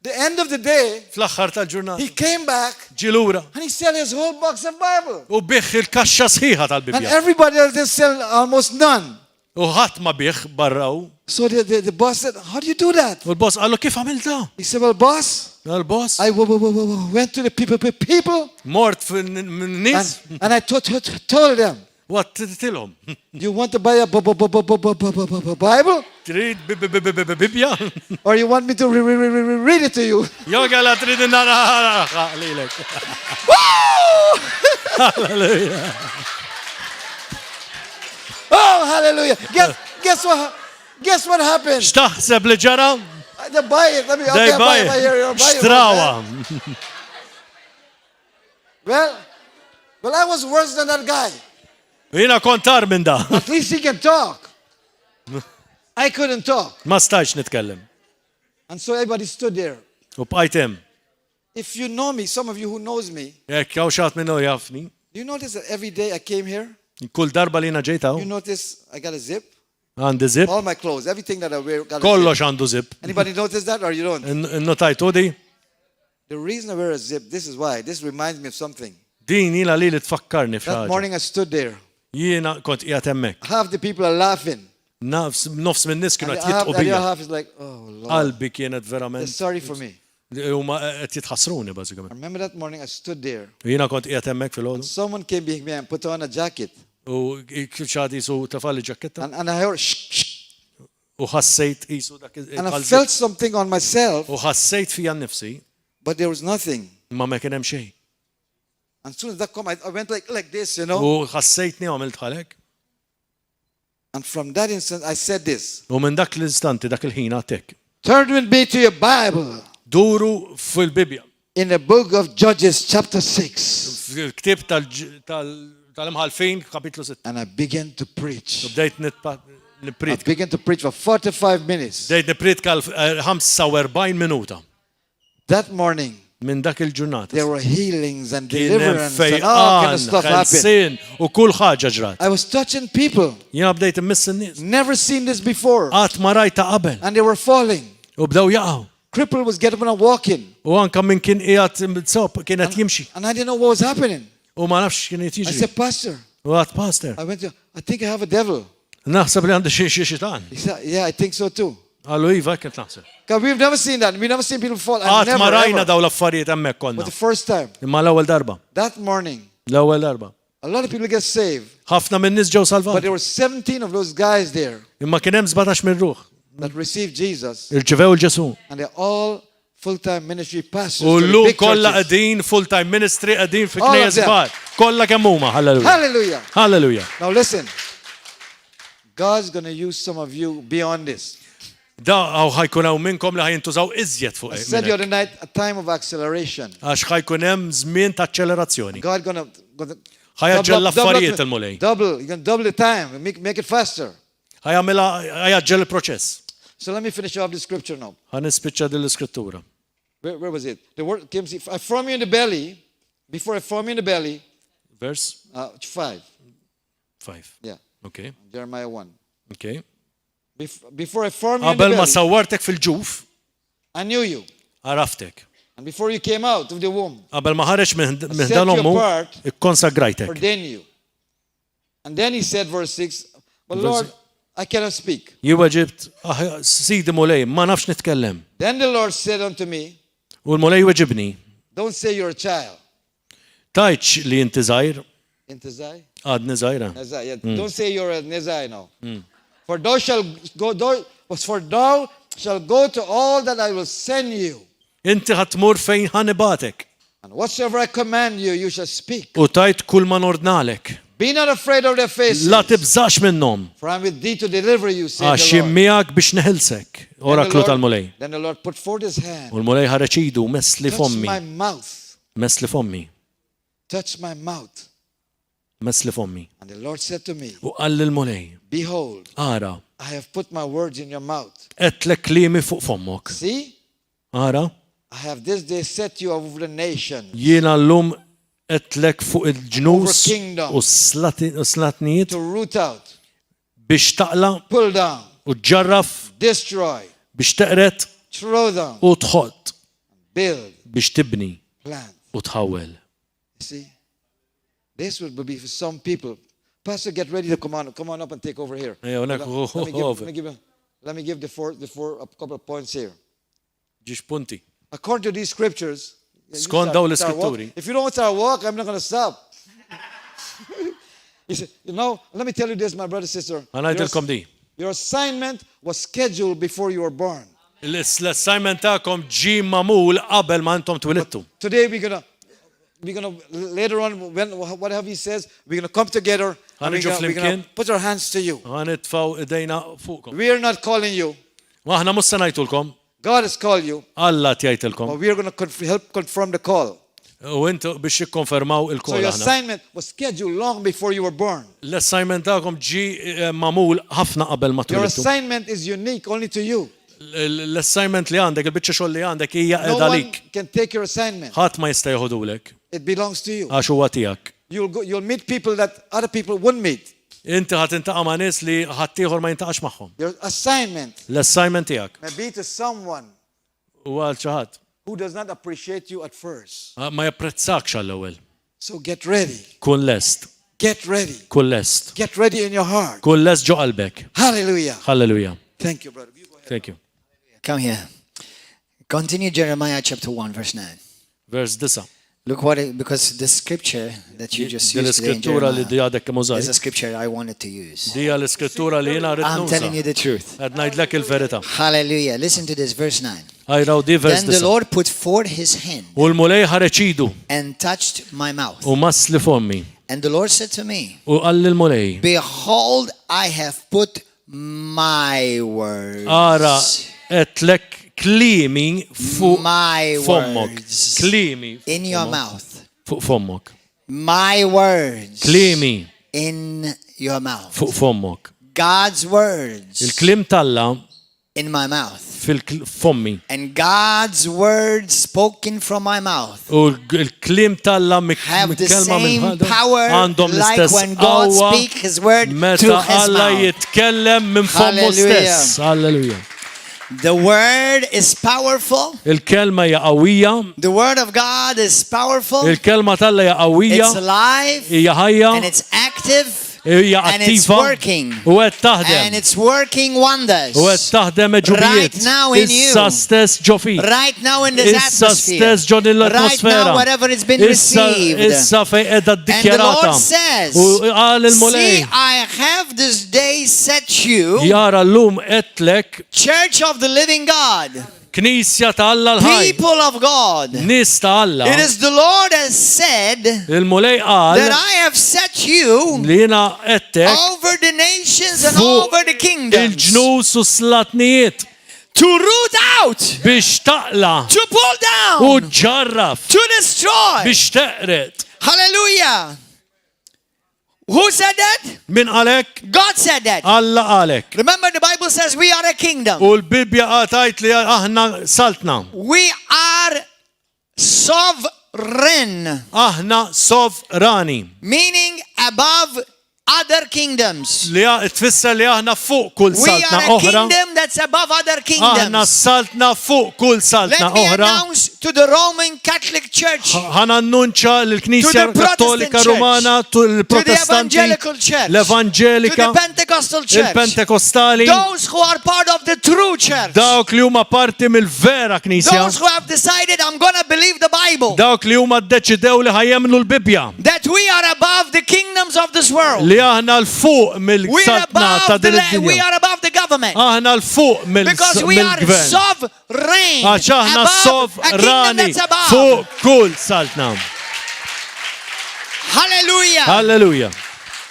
The end of the day, Fl-aħħar tal-ġurnata. he came back Ġilura. and he sold his whole box of Bible. U biħ il-kaxxa sħiħa And tal-Bibja. everybody else just sell almost none. U ħadd ma biħ barraw. So the boss said, how do you do that? U l-boss qallu kif għamilta? He said, well, boss, L-boss I went to the people mort fin-nies and I told them, u għattilhom. you want to buy a Bible? Trid Bibja? Or you want me to read it to you? Jogħala trid nara lilek. Hallelujah. Oh, hallelujah. Guess what happened? X'taħseb li ġara? They buy it. Let me, Dej okay, buy it. Xtrawa. Well, I was worse than that guy. Jina kontar minn da. At least he can talk. I couldn't talk. Ma stajx nitkellem. And so everybody stood there. U bqajtem. If you know me, some of you who knows me, Jekk hawn xatt minnu jafni. you notice that every day I came here, Kull darba li jiena ġejtaw you notice I got a zip. għandi zip. All my clothes, everything that I wear got a Kollox zip. għandu zip. Anybody notice that or you don't? Notajtu di? The reason I wear a zip, this is why. This reminds me of something. Din ila li tfakkarni That f'ħaġa. morning I stood there. Jiena kont qiegħed hemmhekk. Half the people are laughing. Nofs minn nies kienu And qed jitqu the other bija. half is like, oh Lord, Qalbi kienet they're verament. sorry for me. Huma qed jitħassruni I bażikament. remember that morning I stood there. Jiena kont qiegħed hemmhekk fil-ħodu. Someone came behind me and put on a jacket. U xadi su tafalli ġaketta. And I heard, shh, shh. U ħassejt isu dak And I felt something on myself, U ħassejt fija nnifsi, but there was nothing. ma ma kien hemm xejn. And as soon as that came, I went like this, you know. U ħassejtni għamilt bħalek. And from that instant, I said this. U minn dak l-istanti, dak il-ħin għatek. Turn with me to your Bible Duru fil-Bibja. in the book of Judges, chapter 6. Ktib tal-imħalfin, kapitlu 6. And I began to preach. Bdejt I niprit. began to preach for 45 minutes. Bdejt niprit kal 45 minuta. That morning, Minn dak il-ġurnata. there were healings and Kien hemm deliverance and all kind of fejqan, stuff happened. ħelsin u kull ħaġa ġrat. I was touching people. Jiena bdejt immiss in-nies. Never seen this before. Qatt ma rajta qabel. And they were falling. U bdew jaqgħu. Cripple was getting up and walking. U anke min kien qiegħed mitsob kienet jimxi. And I didn't know what was happening. U ma nafx kien I jiġri. said, Pastor, U għad pastor. I went to, I think I have a devil. Naħseb li għandi xi xitan. He said, yeah, I think so too. Għallu iva kien naħseb. Because we've never seen that. We've never seen people fall. And Qatt ma never, rajna ever. daw l-affarijiet hemmhekk konna. But the first time, Imma l-ewwel darba. that morning, L-ewwel darba. a lot of people get saved. Ħafna minn nies ġew But salvati. there were 17 of those guys there Imma kien hemm 17 minn ruħ. that received Jesus. Irċevew il-Ġesu. And they're all full-time ministry pastors. U to the llum big kollha churches. qegħdin full-time ministry qegħdin fi All knejjes of them. kbar. Kollha kemm huma. Halleluja. Hallelujah. Halleluja. Now listen. God's going to use some of you beyond this. Da għaw ħajkun hawn minnkom li ħajintużaw iżjed fuq I said the other night, a time of acceleration. Għax ħajkun hemm żmien ta' aċċelerazzjoni. God gonna Ħajaġġel l-affarijiet il-mulej. double. You're gonna double the time. Make it faster. Ħajaġġel il-proċess. So let me finish off the scripture now. Ħanispiċċa din l-iskrittura. Where was it? The word came. I form you in the belly. Before I form you in the belly. Vers 5. 5. Yeah. Okay. Jeremiah 1. Okay. Before I formed you in the Qabel ma belly, sawwartek fil-ġuf, I knew you. għaraftek. And before you came out of the womb, Qabel ma ħareġ minn set dan you ommu, apart, ikkonsagrajtek. ordain you. And then he said, verse 6, but Lord, I cannot speak. Jiwa ġibt, sidi mulej, ma nafx nitkellem. Then the Lord said unto me, U l-mulej weġibni, don't say you're a child. tajċ li inti zaħir, Intezai? għadni zaħira. Nezai, yeah. Don't say you're a Nezai now. For thou shalt go to all that I will send you. Inti ħatmur fejn ħanibatek. And whatsoever I command you, you shall speak. U tajt kull ma nordnalek. Be not afraid of their faces. La tibżax minnom. For I am with thee to deliver you, said Għax the Lord. jimmijak biex neħilsek. Oraklu tal-mulej. Then the Lord put forth his hand. U l-mulej ħareċidu, mess li Touch fommi. my mouth. Mess li fommi. Touch my mouth. Mess li fommi. And the Lord said to me, U għalli l-mulej. behold, Ara, I have put my words in your mouth. etlek klimi fuq fommok. See, Ara, I have this day set you over the nations jiena l-lum etlek fuq il-ġnus Over kingdoms. u slatnijiet to root out, biex taqla pull down, u tġarraf destroy, biex teqret throw down, u tħott build, biex tibni plant. u tħawel. You see? This would be for some people. Pastor, get ready to come on up and take over here. Ejja, Let hawnhekk let me give a couple of points here. ġiex punti. According to these scriptures, Skont dawn l-iskritturi. if you don't start walk, I'm not going to stop. Let me tell you this, my brother and sister. Ħanajdilkom di. Your assignment was scheduled before you were born. L-assignment tagħkom ġie magħmul qabel ma intom twilidtu. Today we're gonna later on whatever he says, we're gonna come together and we're gonna put our hands to you. Ħanitfgħu idejna fuqkom. We are not calling you. Ma aħna mhux se ngħidulkom. God has called you, Alla tgħidilkom. but we are gonna help confirm the call. U intu biex jikkonfermaw So il-kol your aħna. assignment was scheduled long before you were born. L-assignment tagħkom ġie magħmul ħafna qabel ma Your twilidtu. assignment is unique only to you. L-assignment li għandek, il-biċċa xogħol li għandek hija No qiegħda one lik. can take your assignment. Ħadd ma jista' jieħodulek It belongs to you. għax huwa tiegħek. You'll meet people that other people wouldn't meet. Inti ħadd intaqa' ma' nies li ħadd ieħor ma jintaqax magħhom. Your assignment L-assignment tiegħek may be to someone huwa għal xi ħadd. who does not appreciate you at first. Ma japprezzakx għall-ewwel. So get ready. Kun lest. Get ready. Kun lest. Get ready in your heart. Kun lest ġo qalbek. Hallelujah. Hallelujah. Thank you, brother. You go ahead. Thank you. Come here. Continue Jeremiah chapter 1, verse 9. Vers 9. Look because the scripture that you just Din used today in l-iskrittura li Jeremiah di għadek kemm is a użajt. scripture I wanted to use. Dija l-iskrittura li jiena rrid I'm telling nuża. you the truth. Qed ngħidlek il-verità. Hallelujah. Listen to this, verse 9. Ajraw di vers Then the 9. Lord put forth his hand U l-mulej ħareċidu and touched my mouth. u mass li fommi. And the Lord said to me, U qal l-mulej. behold, I have put my words. Ara etlek klimi fuq My fommok. words Klimi in your mouth. fuq fommok. My words Klimi in your mouth. fuq fommok. God's words Il-klim talla in my mouth. fil-fommi. And God's words spoken from my mouth U il-klim talla have the mikkelma minn same ħada power għandhom like l-istess when God qawwa speaks his word meta through his Alla mouth. jitkellem minn fommu stess. Halleluja. The word is powerful. Il-kelma hija qawwija, The word of God is powerful. il-kelma talla hija qawwija, It's alive hija ħajja, and it's active hija and it's attiva working. u qed and taħdem. it's working wonders. U qed taħdem ġubijiet. Right now in you. Issa stess ġo fik. Right now in this Issa atmosphere. stess ġo din Right l-atmosfera. now whatever it's been Issa received. fej qiegħda And the ddikjarata. Lord says, U qal il-mulej. see, I have this day set you, Jara llum qedlek church of the living God, Knisja ta' Alla l-ħaj. people of God. Nis ta' Alla. It is the Lord has said Il-mulej that qal I have set you li jiena qedtek over the nations and fuq over the kingdoms il-ġnus u slatnijiet to root out, biex taqla to pull u down, ġarraf to destroy. biex teqret. Hallelujah. Who said that? Min qalek? God said that. Alla qalek. Remember the Bible says we are a kingdom. U l-Bibja qatajt li aħna saltna. We are sovereign, Aħna sovrani. meaning above other kingdoms. Li tfisser li aħna fuq kull We saltna are a oħra. kingdom that's above other Aħna kingdoms. saltna fuq kull saltna Let me oħra. announce to the Roman Catholic Church, Ħana annunċa l-Knisja To the Protestant Kattolika Church. Rumana, to the l-Protestanti, Evangelical Church, to l-Evangelika, the Pentecostal Church, il-Pentekostali, those who are part of the true church, dawk li huma parti mill-vera Knisja, those who have decided I'm going to believe the Bible, dawk li huma ddeċidew li ħajjemnu l-Bibja, that we are above the kingdoms of this world. li aħna l-fuq We are mill-saltna ta' above the din we id-dinja. are above the government. Aħna l-fuq Because we are mill-gvern. sovereign. Għax aħna Above a kingdom sovrani that's above. fuq kull saltna. Hallelujah. Halleluja.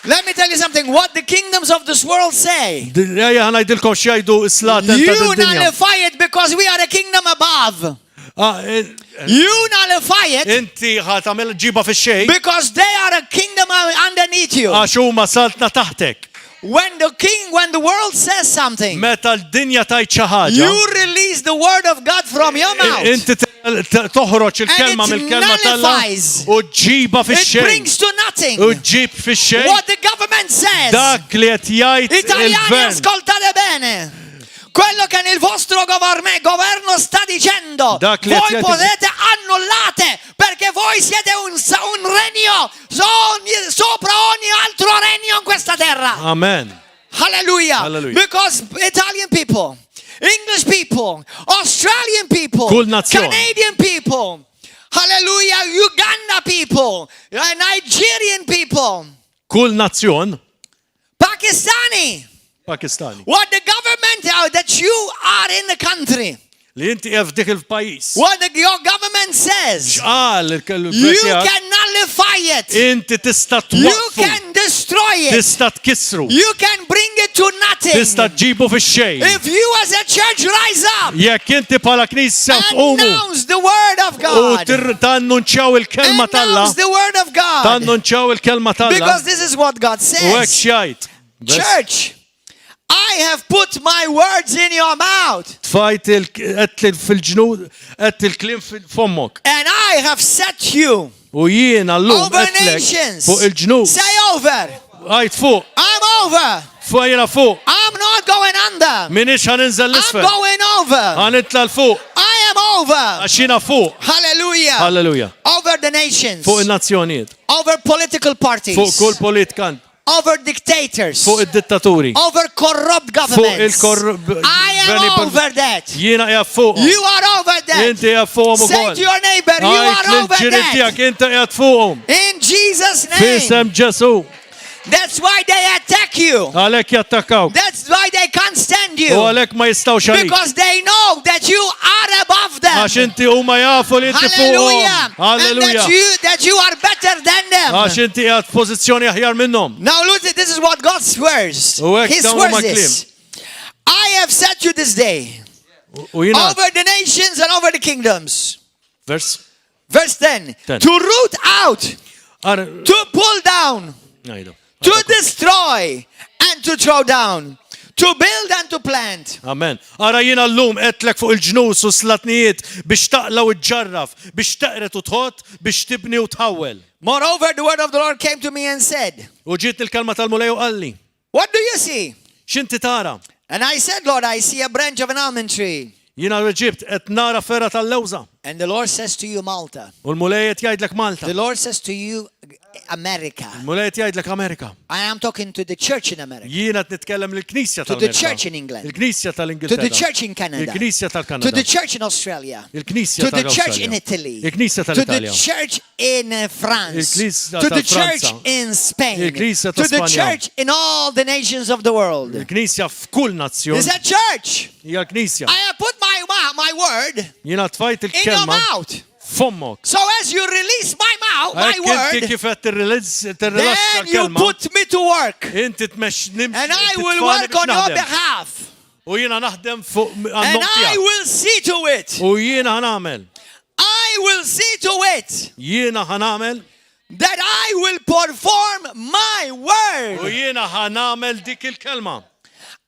Let me tell you something. What the kingdoms of this world say, Ejja ħanajdilkom x'jgħidu s-slaten ta' you din-dinja. nullify it because we are a kingdom above. You nullify it Inti ħatamel ġiba fix-xejn because they are a kingdom underneath you. għax huma saltna taħtek. when the world says something, Meta l-dinja tajt xi ħaġa. you release the word of God from your mouth. Inti toħroġ il-kelma And it mill-kelma tal-la nullifies. u ġiba It fix-xejn. brings to nothing U ġib fix-xejn what the government says. dak li qed jgħid Italiani, il-gvern. ascoltate bene. Quello che il vostro governo sta dicendo, Da voi clienti- potete annullare perché voi siete un regno sopra ogni altro regno in questa terra. Amen. Hallelujah. Hallelujah. Because Italian people, English people, Australian people, Kull nazzjon. Canadian people, hallelujah, Uganda people, Nigerian people, Kull nazzjon Pakistani. Pakistani What the government that you are in the country, li inti qed f'dik il-pajjiż. what your government says, X'qal you il-gvern can nullify it. inti tista' You twaqqfu, can destroy it. tista' tkissru, You can bring it to nothing. tista' tġibu fix-xejn. If you as a church rise up, Jekk inti bħala knisja tqumu announce the word of u God. tannunċjaw il-kelma Talla, Announce the word of God. tannunċjaw il-kelma Talla. Because this is what God U hekk says. xjajt. Church, I have put my words in your mouth. Tfajt qed fil-ġnud, qed il-kliem f'ommok. And I have set you U jiena llum over qedlek nations. fuq il-ġnud. Say over. Għajt fuq, I'm over. fuq jiena fuq. I'm not going under. Minix ħaninżel I'm l-isfel. going over. Ħanitla l-fuq, I am over. għax jiena fuq. Hallelujah. Halleluja. Over the nations. Fuq il-nazzjonijiet, Over political parties. fuq kull politikant, Over dictators. fuq id-dittaturi, Over corrupt governments. il-korrup- I am over that. jiena qiegħed fuq. You are over that. Inti qiegħed fuqhom Say ukoll. to your neighbor, you Għajt are over lill-ġirid that. tiegħek inti qiegħed fuqhom. In Jesus' name. Fisem Ġesu. That's why they attack you. Għalhekk jattakkaw. That's why they can't stand U you. għalhekk ma jistgħux għalik. Because they know that you are above Għax them. inti huma jafu li inti Hallelujah. fuqhom. Halleluja. And that you are better than Għax them. inti qiegħed f'pożizzjoni aħjar minnhom. Now look, this is what God swears. U hekk He dawn swears huma this. I have set you this day U jiena over the nations and over the kingdoms. vers Verse 10. 10. To root out, Ara to pull down, ngħidu. to destroy, and to throw down, to build and to plant. Amen. Ara jiena llum qedlek fuq il-ġnus u slatnijiet biex taqla u tġarraf, biex taqret u tħodd, biex tibni u tħawwel. Moreover, the word of the Lord came to me and said, U ġiet il-kelma tal-mulej u qalli. what do you see? X'inti tara? And I said, Lord, I see a branch of an almond tree. Jiena ġibt qed nara ferra tal-lewża. And the Lord says to you, Malta. U l-mulej qed jgħidlek Malta. The Lord says to you, America. Mulej qed jgħidlek Amerika. I am talking to the church in America. Jiena qed nitkellem lill-Knisja To the tal-Amerika. church in England. Il-Knisja To tal-Ingilterra. the church in Canada. Il-Knisja To tal-Kanada. the church in Australia. Il-Knisja To the tal-Awstralja. church in Italy. Il-Knisja To the tal-Italja. church in France. Il-Knisja To the tal-Franza. church in Spain. Il-Knisja To the ta' Spanja. church in all the nations of the world. Il-Knisja f'kull nazzjon. Is that church? Hija l-Knisja. I have put my word Jiena tfajt in your il-kelma mouth. f'ommok. So as you release my Inti word, kif qed tirrilaxxa then you l-kelma. put me to work. Inti tmexx nimxi. And I will titfani work biex on your naħdem. behalf. U jiena naħdem fuq And għan-nom I tiegħek. will see to it. U jiena ħanamel. I will see to it Jiena ħanamel. that I will perform my U word. jiena ħanamel dik il-kelma.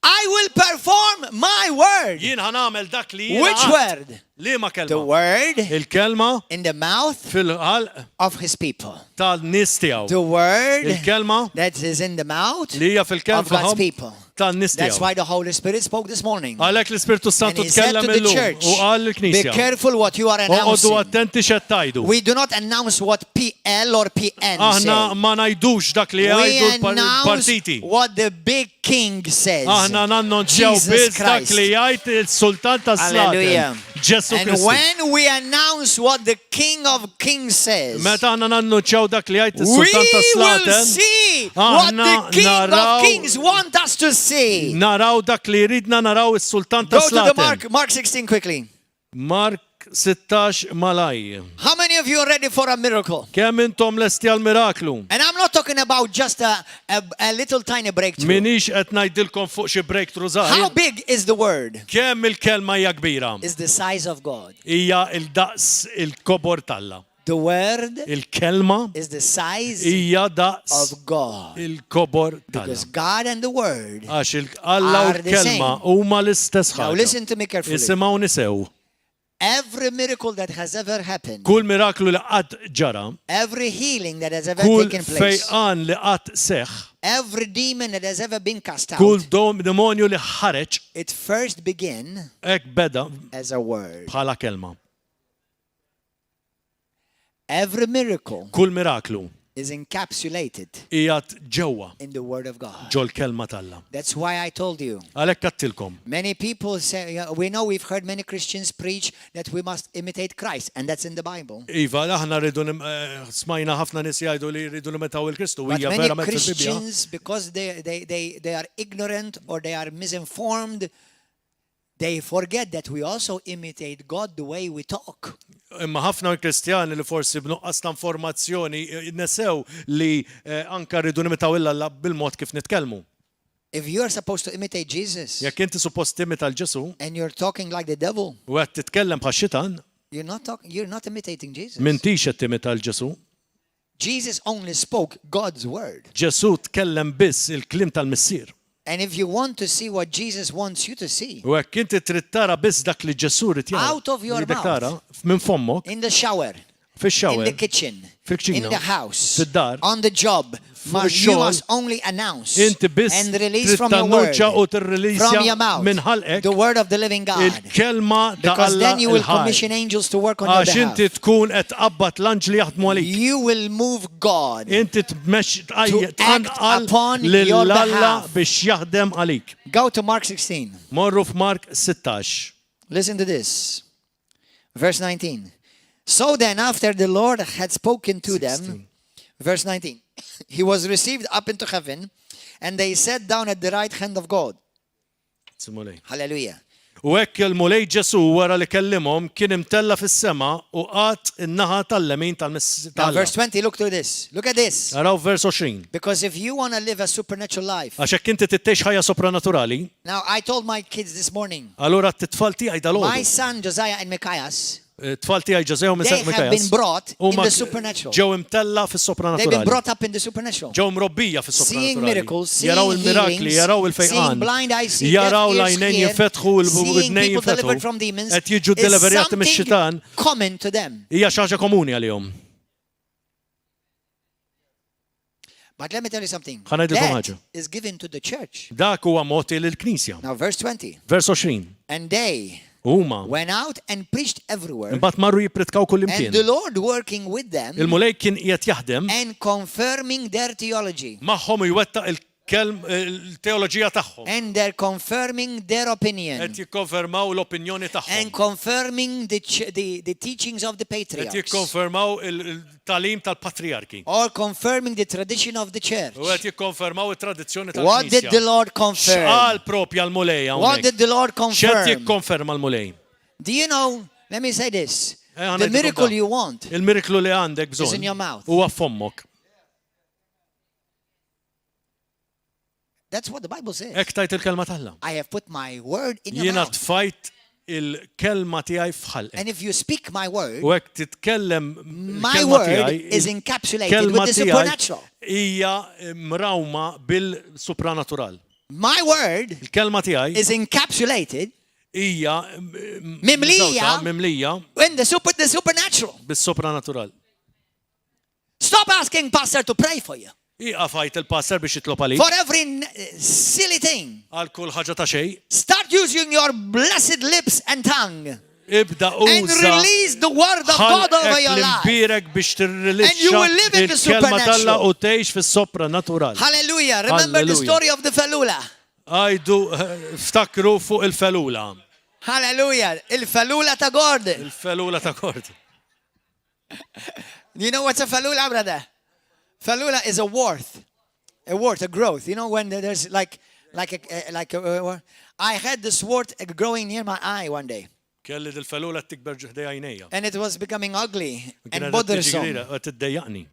I will perform my word. Jien ħanamel dak li jiena Which għadt. word? Liema The kelma. word Il-kelma in the mouth fil-ħalq of his people. tal-nies tiegħu. The word Il-kelma that is in the mouth li hija fil-kelma of God's people. tan-nies That's tiegħu. why the Holy Spirit spoke this morning. Għalhekk l-Ispirtu And Santu he said tkellem to the illum church, u qal be l-Knisja. careful what you are Oqgħodu announcing. attenti x'qed tajdu. We do not announce what PL or PN Aħna say. ma ngħidux dak li We jgħidu announce l-partiti. what the big king says. Aħna nannunċjaw Jesus biss dak Christ. li jgħid il-Sultan Hallelujah. tas-Slatem. Ġesu And Kristu. when we announce what the King of Kings says, Meta aħna nannunċjaw dak li jgħid we is-Sultan will tas-Slatem, see what the King naraw- of Kings want us to see. naraw dak li ridna naraw is-Sultan Go to the tas-Slatem. Mark 16 quickly. Mark 16 malaj. How many of you are ready for a miracle? Kemm intom lesti għal miraklu? And I'm not talking about just a little tiny breakthrough. Minix qed ngħidilkom fuq xi breakthrough How żgħir. big is the word? Kemm il-kelma hija kbira? Is the size of God. Hija il-daqs il-kobor talla. The word Il-kelma is the size hija daqs of God. il-kobor Because tal-Alla. God and the word Għax Alla u are the l-kelma same. huma l-istess Now ħaġa. listen to me carefully. Isimgħu nisew. Every miracle that has ever happened, Kull miraklu li qatt ġara, every healing that has ever kull taken place, fejqan li qatt seħħ, every demon that has ever been cast kull out, demonju li ħareġ, it first began hekk beda as a word. bħala kelma. Every miracle Kull miraklu is encapsulated qiegħed ġewwa in the word of God. ġol kelma tal-Alla. That's why I told you. Għalhekk kattilkom. Many people say, we know we've heard many Christians preach that we must imitate Christ, and that's in the Bible. Iva, aħna rridu smajna ħafna nies jgħidu li rridu nimetaw il-Kristu. But Hija many verament fil-Bibja. Christians, because they are ignorant or they are misinformed, they forget that we also imitate God the way we talk. Imma ħafna kristjani li forsi b'nuqqas ta' informazzjoni nesew li anka rridu nimitaw illa bil-mod kif nitkellmu. If you are supposed to imitate Jesus Jekk inti suppost timita l-Ġesu and you're talking like the devil, u qed titkellem bħax-xitan, you're not imitating Jesus. m'intix qed timita l-Ġesu. Jesus only spoke God's word. Ġesu tkellem biss il-klim tal-missier. And if you want to see what Jesus wants you to see, U hekk inti trid tara biss dak li Ġesu rid jara. Out of your Ridek mouth. tara minn fommok, in the shower, in fix-xawer, the kitchen, fil-kċina, in the house, fid-dar, on the job, you ix-xogħol, must only announce inti biss and release trid from your word, tannuġġa u from tirrilisja your mouth, minn ħalqek the word of the living God. il-kelma ta' Because Alla then you will il-ħaj. commission angels to work on your Għax inti behalf. tkun qed tqabbad l-anġli jaħdmu għalik. You will move God. Inti tmexxi act tqanqal upon your lill-Alla behalf. biex jaħdem għalik. Go to Mark 16. Morru f'Mark 16. Listen to this. Verse 19. So then, after the Lord had spoken to them, verse 19, he was received up into heaven, and they sat down at the right hand of God. Simulej. Hallelujah. U hekk il-mulej Ġesu wara li kellimhom kien imtella fis-sema u qatt in-naħa tal-lemin Now, verse 20, look to this. Look at this. Araw vers 20. Because if you want to live a supernatural life, Għax hekk inti tittejx ħajja sopranaturali, now I told my kids this morning, allura t-tfal tiegħi my dal-għodu. son Josiah and Micaiah, Tfal tiegħi Ġeżew they have been brought in huma the supernatural. ġew imtella They've been fis-sopranaturali. brought up in the supernatural. Ġew mrobbija Seeing fis-sopranaturali. miracles, seeing Jaraw il-mirakli, healings, jaraw seeing il-fejqan. blind eyes, see Jaraw deaf ears l-għajnejn hear, jinfetħu, seeing l-widnejn people delivered from jinfetħu. demons Qed jiġu is deliverjati mix-xitan. something common to them. Hija xi ħaġa komuni għalihom. But let me tell you something. Ħanajdilkom That ħaġa. is given to the church. Dak huwa mogħti lill-Knisja. Now, verse 20. Vers 20. And they Huma went out and preached everywhere, imbagħad marru jippritkaw kull and imkien. the Lord working with them Il-mulej kien qiegħed jaħdem and confirming their theology. magħhom jwettaq il-teoloġija tagħhom. And they're confirming their opinion. Qed jikkonfermaw l-opinjoni tagħhom. And confirming the teachings of the Qed patriarchs. jikkonfermaw il-talim tal-patriarki. Or confirming the tradition of the church. U qed jikkonfermaw it-tradizzjoni What did the tal-Knisja. Lord confirm? X'qal propja l-mulej What hawnhekk. did the Lord X'qed confirm? jikkonferma l-mulej. Do you know, let me say this. ħana The jgħidilkom miracle da. you want Il-miriklu li għandek is in bżonn your mouth. huwa f'ommok. That's what the Bible says. Hekk tajt il-kelma tagħha. I have put my word in your Jiena mouth. tfajt il-kelma tiegħi f'ħalqek. And if you speak my word, U hekk titkellem my il-kelma word tiegħi, is encapsulated kelma with the tiegħi supernatural. hija mrawma bil-supranatural. My word Il-kelma tiegħi is encapsulated hija Mimlija. mimlija in the supernatural. bis-supranatural. Stop asking pastor to pray for you Iqa fajt il-passer biex jitlob għalik for every silly thing. għal kull ħaġa ta' xejn. Start using your blessed lips and tongue Ibda and uża release the word of God over your life. l-imbirek biex And you tirrilixxa will live in the il-kelma talla supernatural. u tgħix fis-supranatural. Hallelujah. Remember the Hallelujah. story of the felula. Għajdu ftakru fuq il-felula. Hallelujah. Il-felula ta' gord. Il-felula ta' kord. You know what's a felula, brother? Felula is a worth, a growth. You know when there's I had this wart growing near my eye one day, Kelli dil-felula tikber ġuħdej għajnejja. and it was becoming ugly and Kienet bothersome. tiġi u tiddejjaqni.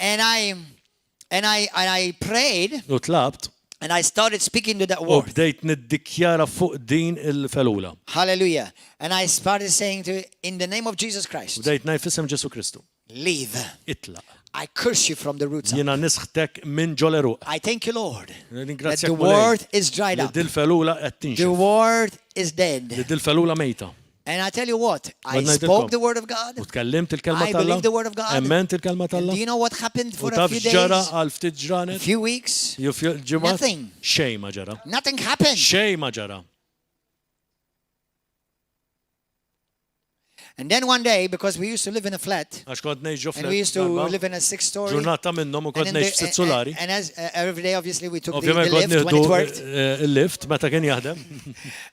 And I prayed U tlabt and I started speaking to that u word. bdejt niddikjara fuq din il-felula. Hallelujah. And I started saying to it, in the name of Jesus Christ, Bdejt ngħid f'isem Ġesu Kristu. Leave. Itlaq. I curse you from the roots up. Jiena nisħtek minn ġoleruq. I thank you, Lord, that Ringrazzjak the Mulej. word is dried Li up. dil-felula qed The tinxef. word is Li dead. dil-felula mejta. And I tell you what, I Għadna spoke jdilkom. the word of God. U tkellimt il-kelma I tal-Alla. believe the word of God. Emment il-kelma tal-Alla. Do you know what happened U for a taf few ġara days? għal ftit A ġranet. few weeks? Jew ġimgħat. Nothing. Xejn ma ġara. Nothing happened. Xejn ma ġara. And then one day, because we used to live in a flat, Għax kont ngħix and we used to ġoflet. live in a 6-story. Ġurnata minnhom u kont And, in ngħix f'sitt solari. and as every day, obviously, we took the Ovvjament kont lift when nieħdu it worked. il-lift meta kien jaħdem.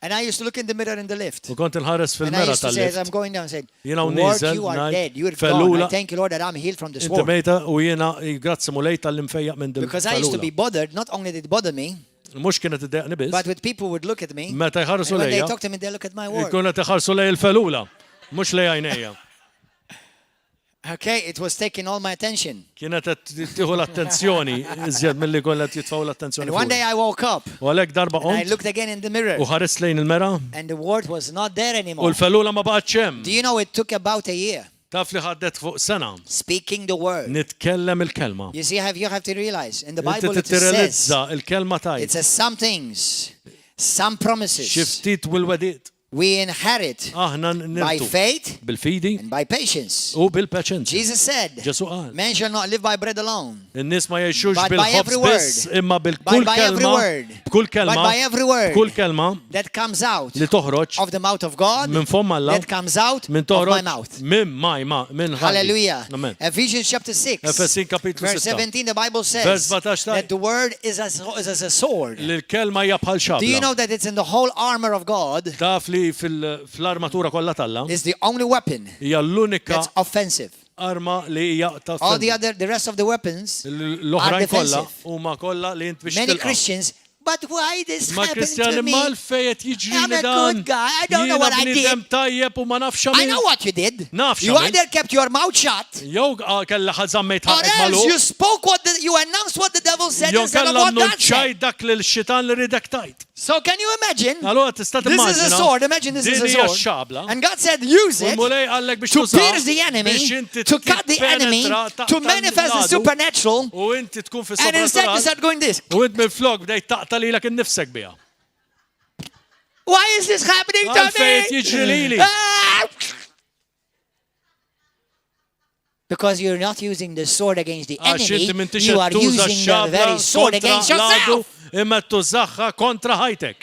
And I used to look in the mirror in the lift. U kont inħares And I fil-mera used to say, as I'm tal-lift. going down, I said, You know, Lord, nizel, you are ngħid, dead. You're gone. I felula. thank you, Lord, that I'm healed from this Inti war. mejta u jiena grazzi mulej tal-imfejjaq minn Because I used to be dil-felula. bothered. Not only did it bother me, Mhux kienet iddeqni biss. but with people would look at me. Meta jħarsu And when they lejja, talk to me, they look at my word. jkunu qed iħarsu lej il-felula. Mhux lej għajnejja. Okay, it was taking all my attention. Kienet qed tieħu l-attenzjoni iżjed milli kollha jitfgħu l-attenzjoni And one day fuq. I woke up U għalhekk darba and I qont looked again in the mirror u ħares lejn il-mera and the word was not there u anymore. l-felula ma baqgħetx hemm. Do you know it took about a year Taf li ħaddet fuq sena. speaking the word? Nitkellem il-kelma. You see, you have to realize in the Inti Bible it says, tittirrealizza il-kelma it tajt. says some things, some promises Xi ftit wil-wediet. we inherit Aħna by nirtu faith bil-fidi and by patience. u bil-paċenza. Jesus said, Ġesu qal. man shall not live by bread alone, In-nies ma jgħixux But by every bil-ħobs biss word. imma but bil-kull by every kelma. word, B'kull but kelma. by every word B'kull kelma that comes out li toħroġ of the mouth of God, minn fom Alla that comes out minn of my toħroġ mouth. minn minn ħalli. Hallelujah. Amen. Ephesians chapter 6, Efesin kapitlu verse 6. 17, the Bible Vers says 17 that the word is as a sword. Li l-kelma hija bħal Do you xabla. know that it's in the whole armor of God Taf li fl-armatura kollha talla is the only weapon hija l-unika that's offensive. arma li hija ta' All the rest of the weapons are l-oħrajn kollha defensive. huma kollha li int biex Many tilqa'. Christians, but why this Ma happened Kristjani to me? mal fejet jiġri I'm li a dan. good guy. I don't know what I bnidem did. tajjeb u ma nafx I min. know what you did. Naf You x'għamilt. either kept your mouth shut, Jew kella ħażammejt or ħaqek else you magħluq. spoke you announced what the devil said Jew instead of kella what God annunċaj said. dak li l-xitan li ridek tajt. So can you imagine? Allora tista' This is a timmaġina. sword. Imagine this is Din a hija sword. x-xabla. And God said, use U it l-mulej għallek biex to tużaw pierce the enemy, biex inti to cut the enemy, tippenetra taħt to manifest the tal-ladu supernatural, u inti tkun fis and instead you sobranatural start going this. u int mill-flok bdejt taqta lilek innifsek biha. Why is this happening to Għalfejn me? jiġri lili. Ah! Because you're not using the sword against the Għax inti enemy, m'intix you qed are tuża using the x-xabla very sword kontra against l-għadu yourself. imma tużaħħa kontra ħajtek.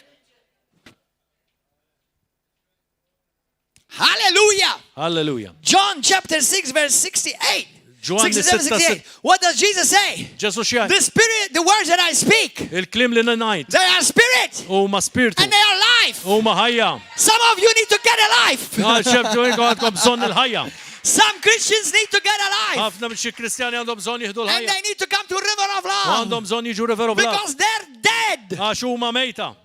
Hallelujah. Halleluja. John chapter 6, verse 68. Ġwanni 67, 68. 6. What does Jesus say? Ġesu xjaj. The spirit, the words that I speak, Il-klim li ngħid they are spirit huma spiritu and they are life. huma ħajja. Some of you need to get a life. Xebtu għandkom bżonn il-ħajja. Some Christians need to get a life. Ħafna minn xi Kristjani għandhom bżonn jieħdu And l-ħajja. they need to come to river of U love. għandhom bżonn jiġu riveru bla. Because they're dead. Għax huma mejta.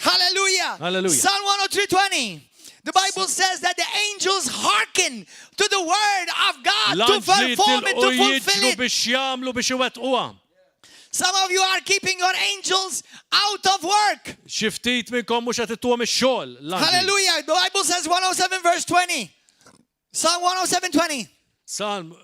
Hallelujah. Hallelujah. Psalm 103:20. The Bible says that the angels hearken to the word of God to L-anġli perform it, to tilqu fulfill jiġru it. biex jagħmlu biex iwettquha. Some of you are keeping your angels out of work. Xi ftit minnkom mhux qed ittuhom ix-xogħol. l-anġli. Hallelujah. The Bible says 107 verse 20. Psalm 107:20. Psalm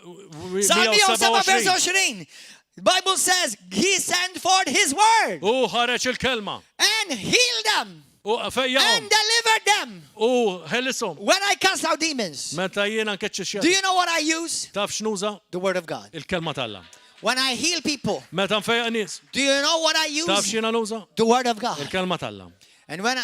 Psalm 107 verse 127. 20. The Bible says he sent forth his word U ħareġ il-kelma. and healed them U and fejjaqhom. delivered them. U ħelishom. When I cast out demons, Meta jiena nkeċċi do xi you know what I use? taf x'nuża? The word of God. Il-kelma talla. When I heal people, Meta nfejqa nies. do you know what I Taf use? x'jiena nuża? The word of God. Il-kelma talla. And when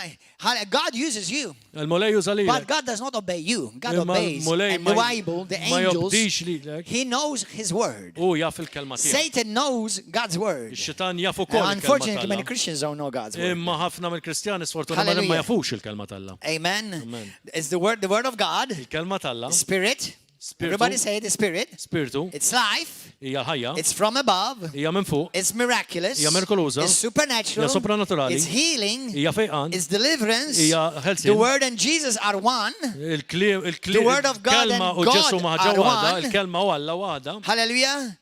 God uses you, Il-mulej juża but lilek. God does not obey you. God Imma obeys. l-mulej And the Bible, the ma angels, jobdix lilek. he knows his word. U jaf il-kelma tiegħek. Satan knows God's word. Ix-xitan jaf ukoll And il-kelma unfortunately, many talla. Christians don't know God's word. Imma ħafna mill-Kristjani sfortunatament ma Hallelujah. jafux il-kelma talla. Amen. Amen. It's the word of God. Il-kelma talla. Spirit. Spiritu. Everybody say the spirit. Spiritu. It's life. Hija ħajja. It's from above. Hija minn fuq. It's miraculous. Hija mirkoluża. It's supernatural. Hija sopranaturali. It's healing. Hija fejqan. It's deliverance. Hija The ħelsin. word and Jesus are one. Il-kelma word of God and u Ġesu ma God ħaġa are waħda. one. Il-kelma u Alla waħda. Hallelujah.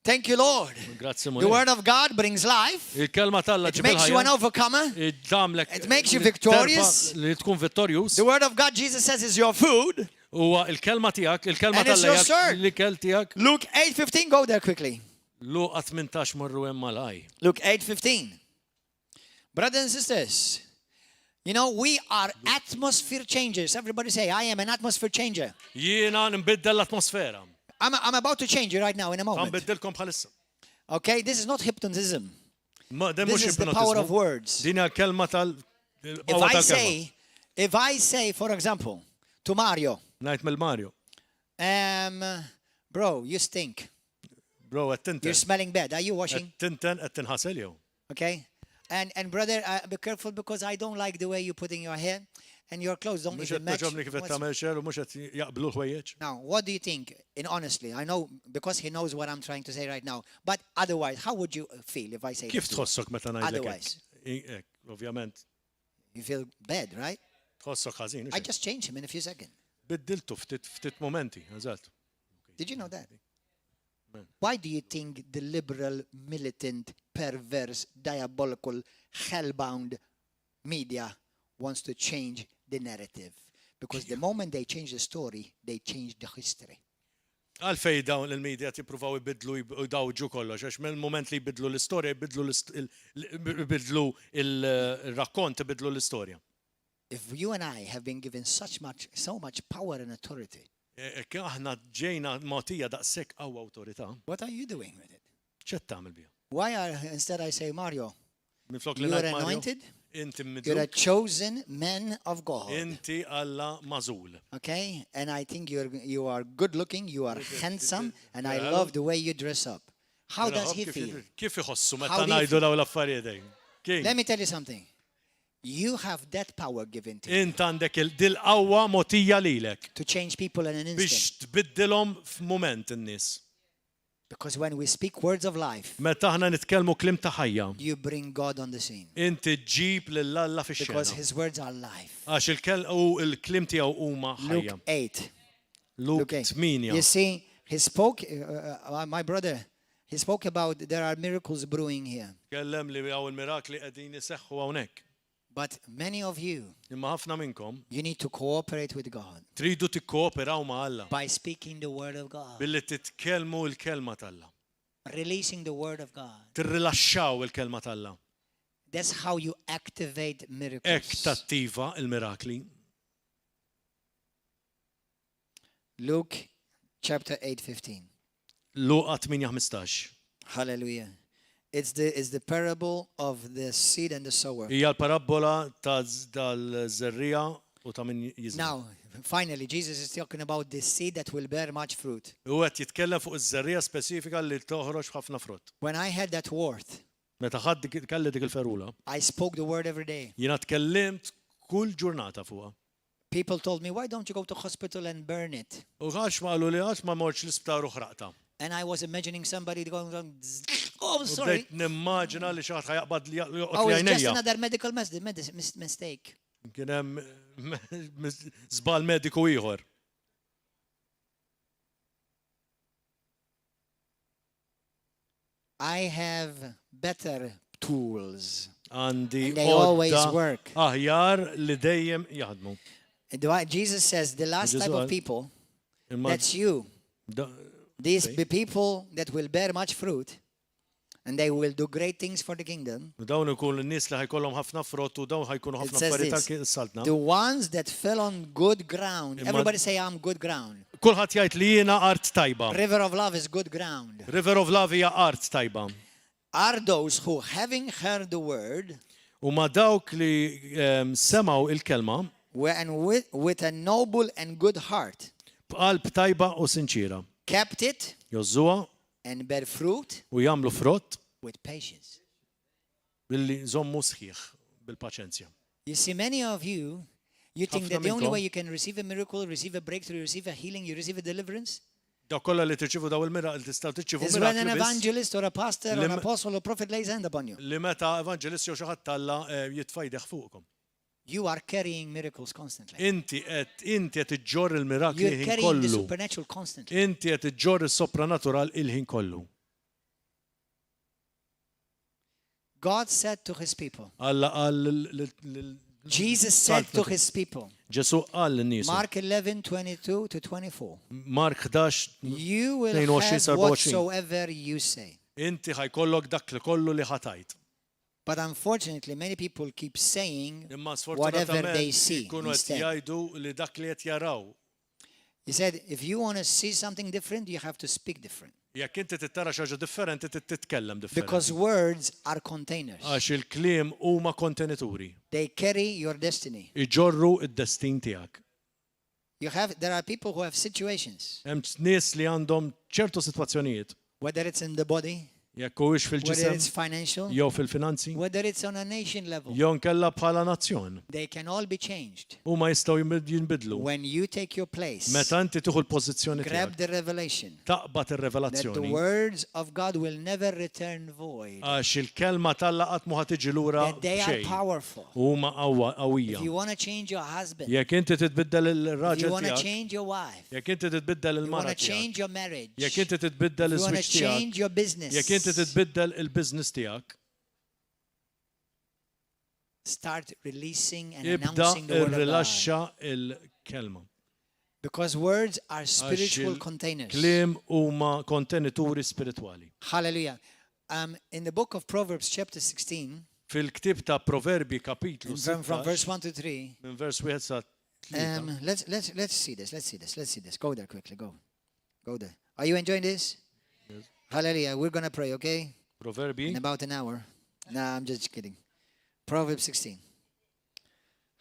Thank you, Lord. Grazzi The mulej. word of God brings life. Il-kelma talla It ġib makes you an il-ħajja. overcomer. Tamlek. It makes you victorious. Li tkun vittorjus. The word of God, Jesus says, is your food. Huwa il-kelma tiegħek, il-kelma And it's your tal-lejak, sword. l-ikel tiegħek. Luke 8:15, go there quickly. Luqa 18 morru hemm malaj. Luke 8:15. Brothers and sisters, you know, we are atmosphere changers. Everybody say, I am an atmosphere changer. Jiena nbiddel l-atmosfera. I'm about to change you right now in a moment. Nbiddilkom bħalissa. Okay, this is not hypnotism. Dem This mhux is the power of ipnotizmu. words. Din hija kelma If I say, for example, to Mario, Ngħid mill-Mario. bro, you stink. Bro, qed You're tinten. smelling bad. Are you washing? Qed tinten qed tinħasel jew. Okay? And brother, be careful because I don't like the way you're putting your hair and your clothes don't Mhux even qed match. toġobni kif qed tagħmel xer u mhux qed jaqblu l-ħwejjeġ. Now, what do you think? In honestly, I know because he knows what I'm trying to say right now. But otherwise, how would you feel if I say Kif this to you? tħossok meta ngħidlek Otherwise. hekk? Ovvjament You feel bad, right? tħossok ħażin. I just changed him in a few seconds. Biddiltu ftit momenti, eżatt. Did you know that? Why do you think the liberal, militant, perverse, diabolical, hellbound media wants to change the narrative? Because the moment they change the story, they change the history. Għalfej dawn il-medja tippruvaw ibidlu dawġu kollox, għax mill-moment li jbidlu l-istorja, jbidlu il-rakkont, ibidlu l-istorja. If you and I have been given so much power and authority, Aħna ġejna mogħtija daqshekk qawwa awtorità. what are you doing with it? X'qed tagħmel biha? Why are instead I say, Mario, Minflok li you are ngħid Mario, anointed, inti you're a midruk, chosen man of God. inti Alla mażul. Okay? And I think you are good looking, you are handsome, and I love the way you dress up. How does he feel? Kif iħossu How meta do you ngħidu dawn l-affarijiet hekk? Let me tell you something. You have that power given to you Int għandek dil-qawwa mogħtija lilek to change people in an instant. biex tbiddilhom f'mument in-nies. Because when we speak words of life, Meta aħna nitkellmu kliem ta' ħajja, you bring God on the scene. inti ġib lil Alla Because fix-xena. his words are life. Għax il-kliem tiegħu huma ħajja. Luke 8. Luke Okay. 8. You see, he spoke, my brother, he spoke about there are miracles brewing here. Kellem li għaw il-mirakli qegħdin iseħħu hawnhekk. But many of you, Imma ħafna minnkom you need to cooperate with God tridu tikkooperaw ma' Alla by speaking the word of God, billi titkellmu l-kelma tal-Alla. releasing the word of God. Tirrilaxxaw il-kelma tal-Alla. That's how you activate Hekk miracles. tattiva il-mirakli. Luke chapter 8:15. Luqa 8:15. Hallelujah. It's the parable of the seed and the sower. Hija l-parabola tal-żerrija u ta' min jiżna. Now, finally, Jesus is talking about the seed that will bear much fruit. U qed jitkellem fuq iż-żerrija speċifika li toħroġ ħafna frott. When I had that word, Meta ħadd kelli dik il-ferula, I spoke the word every day. jiena tkellimt kull ġurnata fuqha. People told me, why don't you go to hospital and burn it? U għax ma qalu li għax ma morx l-isptar u ħraqta. And I was imagining somebody going, oh, U sorry. bdejt nimmaġina li xi ħadd ħajaqbad li Oh, it's just għajnejja. another medical mistake. Kien hemm żball mediku ieħor. I have better tools. Għandi And they always għodda work. aħjar li dejjem jaħdmu. Jesus says the last type of people, Imma that's you. da- These be people that will bear much fruit and they will do great things for the kingdom. dawn ikun n-nies li ħajkollhom ħafna frott u dawn ħajkunu It ħafna says affarijiet this, tal-saltna. the ones that fell on good ground. Everybody say, I'm good ground. Kulħadd jgħid li jiena art tajba. River of love is good ground. River of Love hija art tajba. Are those who, having heard the word, U ma dawk li semaw il-kelma and with a noble and good heart, b'qalb tajba u sinċira. kept it Jożuha and bear fruit u jagħmlu frott with patience. billi żommu sħiħ bil-paċenzja. You see, many of you, you think Ħafna that the only minnkom- way you can receive a miracle, receive a breakthrough, receive a healing, you receive a deliverance, Dak kollha li tirċivu daw il-miraqli tistgħu tirċivu is when an miraqli biss evangelist or a pastor or an Lim- apostle or prophet lays hand upon you. li meta evanġelist jew xi ħadd talla jitfajdeħ fuqkom. You are carrying miracles constantly. Inti qed iġġorr il-mirakli You're il-ħin carrying the kollu. supernatural constantly. Inti qed iġġorr is-sopranatural il-ħin kollu. God said to his people, Alla qal Jesus said to his people, Ġesu qal lin-nies. Mark 11:22 to 24, Mark 11 you will 22 have sa 24. whatsoever you say. Inti ħajkollok dak li kollu li ħatajt. But unfortunately, many people keep saying Imma whatever they sfortunatament see ikunu qed instead. jgħidu li dak li qed jaraw. He said, if you want to see something different, you have to speak different. Jekk inti tittara xi ħaġa differenti titkellem differenti. Because words are containers. Għax il-kliem huma kontenituri. They carry your destiny. Iġorru id-destin tiegħek. There are people who have situations, Hemm nies li għandhom ċertu sitwazzjonijiet, whether it's in the body, jekk huwiex whether fil-ġisem, it's financial, jew fil-finanzi, whether it's on a nation level. jew nkella bħala nazzjon. They can all be changed. Huma jistgħu jinbidlu. When you take your place, Meta inti tieħu l-pożizzjoni grab tiegħek, the revelation taqbad that the ir-revelazzjoni. words of God will never return void. Għax il-kelma Alla qatt ma ħatiġi lura That they are b'xejn. powerful. Huma If qawwija. you want to change your husband, Jekk inti titbiddel if you il-raġel want to tiegħek, change your wife, jekk inti titbiddel if you want il-mara to tiegħek, change your marriage, jekk if inti titbiddel you want to iż-żwieġ tiegħek, change your business, jekk inti titbiddel il-business tiegħek, start releasing and ibda announcing the word of God. irrilaxxa il-kelma. Because words are Għax spiritual containers. il-kliem huma kontenituri spiritwali. Hallelujah. In the book of Proverbs, chapter 16, Fil-ktib ta' Proverbi kapitlu from verse 16 1 to 3, minn vers 1 sa 3. let's see this. Let's see this. Go there quickly. Go there. Are you enjoying this? Yes. Hallelujah. We're going to pray, okay? Proverbi In about an hour. Nah, I'm just kidding. Proverbs 16.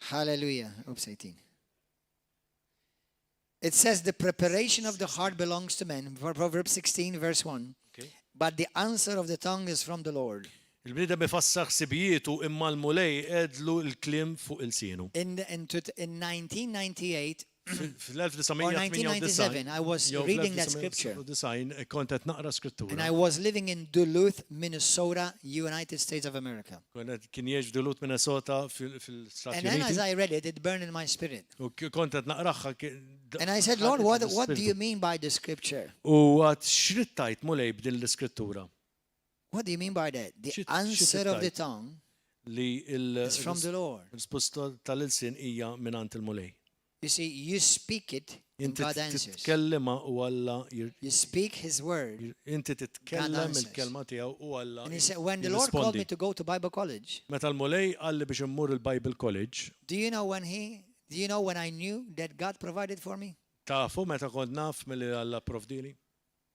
Hallelujah. Oops, 18. It says the preparation of the heart belongs to men. Proverbs 16, verse 1. Okay. But the answer of the tongue is from the Lord. Il-bniedem ifassar ħsibijietu imma l-mulej edlu l-kliem fuq il-sienu. In 1998 or Fil-1998 1997, I was reading that scripture. kont qed naqra skrittura. And I was living in Duluth, Minnesota, United States of America. Kien jgħix Duluth, Minnesota fil-Stati And then as Uniti. I read it, it burned in my spirit. U kont qed naqraħħa. And I said, Lord, what do you mean by the scripture? U għad xrittajt mulej b'din l-iskrittura. What do you mean by that? The Shit, answer of the shit, tongue Li is from the Lord. il-risposta tal-ilsin hija minant il-mulej. You see, you speak it and Inti God answers. titkellema u Alla You speak His word. inti titkellem answers. il-kelma tiegħu u Alla And He said, when the Lord called me to go to Bible college, Meta l-mulej għalli biex immur il-Bible College, do you know when I knew that God provided for me? tafu meta kont naf milli Alla provdili,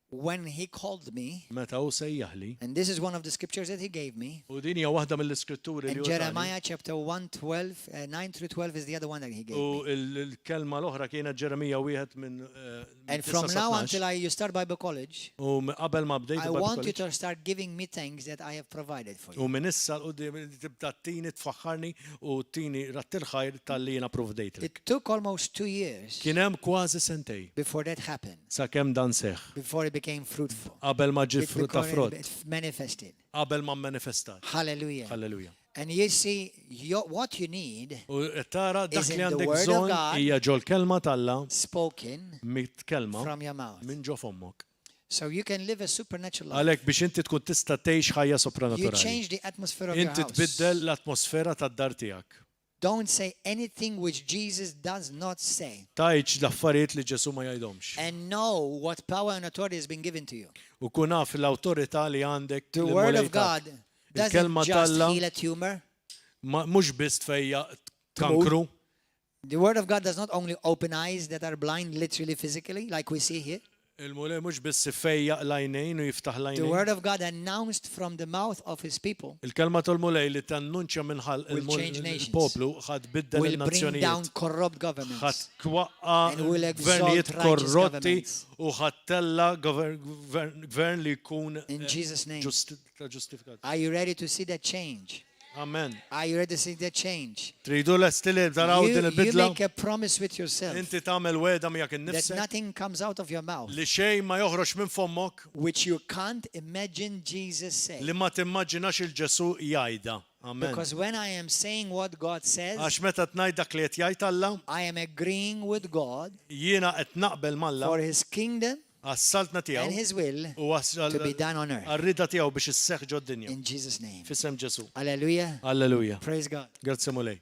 When He called me, meta hu sejjaħli, and this is one of the scriptures that He gave me. u din hija waħda mill-iskritturi li And hu tani. Jeremiah chapter 1:12, 9 through 12 is the other one that He gave U me. il-kelma l-oħra kienet Ġeremija wieħed minn And from now until you start Bible college, u qabel ma bdejt I il-Bible want you College. to start giving me things that I have provided for U you. minn issa l-qudiem tibda tini tfaħħarni u tini rattil ħajr tal-li jiena provdejtlek. It took almost 2 years Kien hemm kważi sentej before that happened, sakemm dan seħħ. before it became fruitful. Qabel ma ġi frutta frott, It manifested. qabel ma manifestat. Hallelujah. Halleluja. And you see, what you need U tara dak Is in li the għandek word of bżonn God hija ġol kelma talla spoken mitkelma from your mouth. minn ġo fommok. So you can live a supernatural life. Għalhekk biex inti tkun tista' tgħix ħajja You sopranaturali. change the atmosphere of your Inti house. tbiddel l-atmosfera tad-dar tiegħek. Don't say anything which Jesus does not say. Tajċ l-affarijiet li Ġesu ma jgħidhomx. And know what power and authority has been given to you. U kun naf l-awtorità li għandek The word of l-mulejtat. God doesn't Il-kelma just talla heal a tumor. mhux biss tfejja kankru. The word of God does not only open eyes that are blind literally physically like we see here. Il-mulej mhux biss ifejja l-għajnejn u jiftaħ The l-għajnejn. word of God announced from the mouth of His people Il-kelma tal-mulej li tannunċja minħal Will change nations. il-poplu ħad biddel will bring down il-nazzjonijiet. corrupt ħad governments. kwaqqa And will exalt gvernijiet righteous korrotti governments. u ħad tella gvern li jkun In Jesus' name. ġustifikat. Are you ready to see that change? Amen. Are you ready to see that change? Tridu l-estili taraw din You il-bidla. make a promise with yourself Inti tagħmel weda miegħek that innifsek nothing comes out of your mouth li xejn ma joħroġ minn fommok which you can't imagine Jesus say. li ma timmaġinax il-Ġesu jgħidha. Amen. Because when I am saying what God says, Għax meta tngħid dak li qed jgħid Alla, I am agreeing with God jiena qed naqbel Malla for His kingdom għas-saltna and tiegħu His will u to be done on earth. għarrida tiegħu biex isseħħ ġo d-dinja. In Jesus' name. Fisem Ġesu. Hallelujah. Alleluja. Praise God. Grazzi mulej.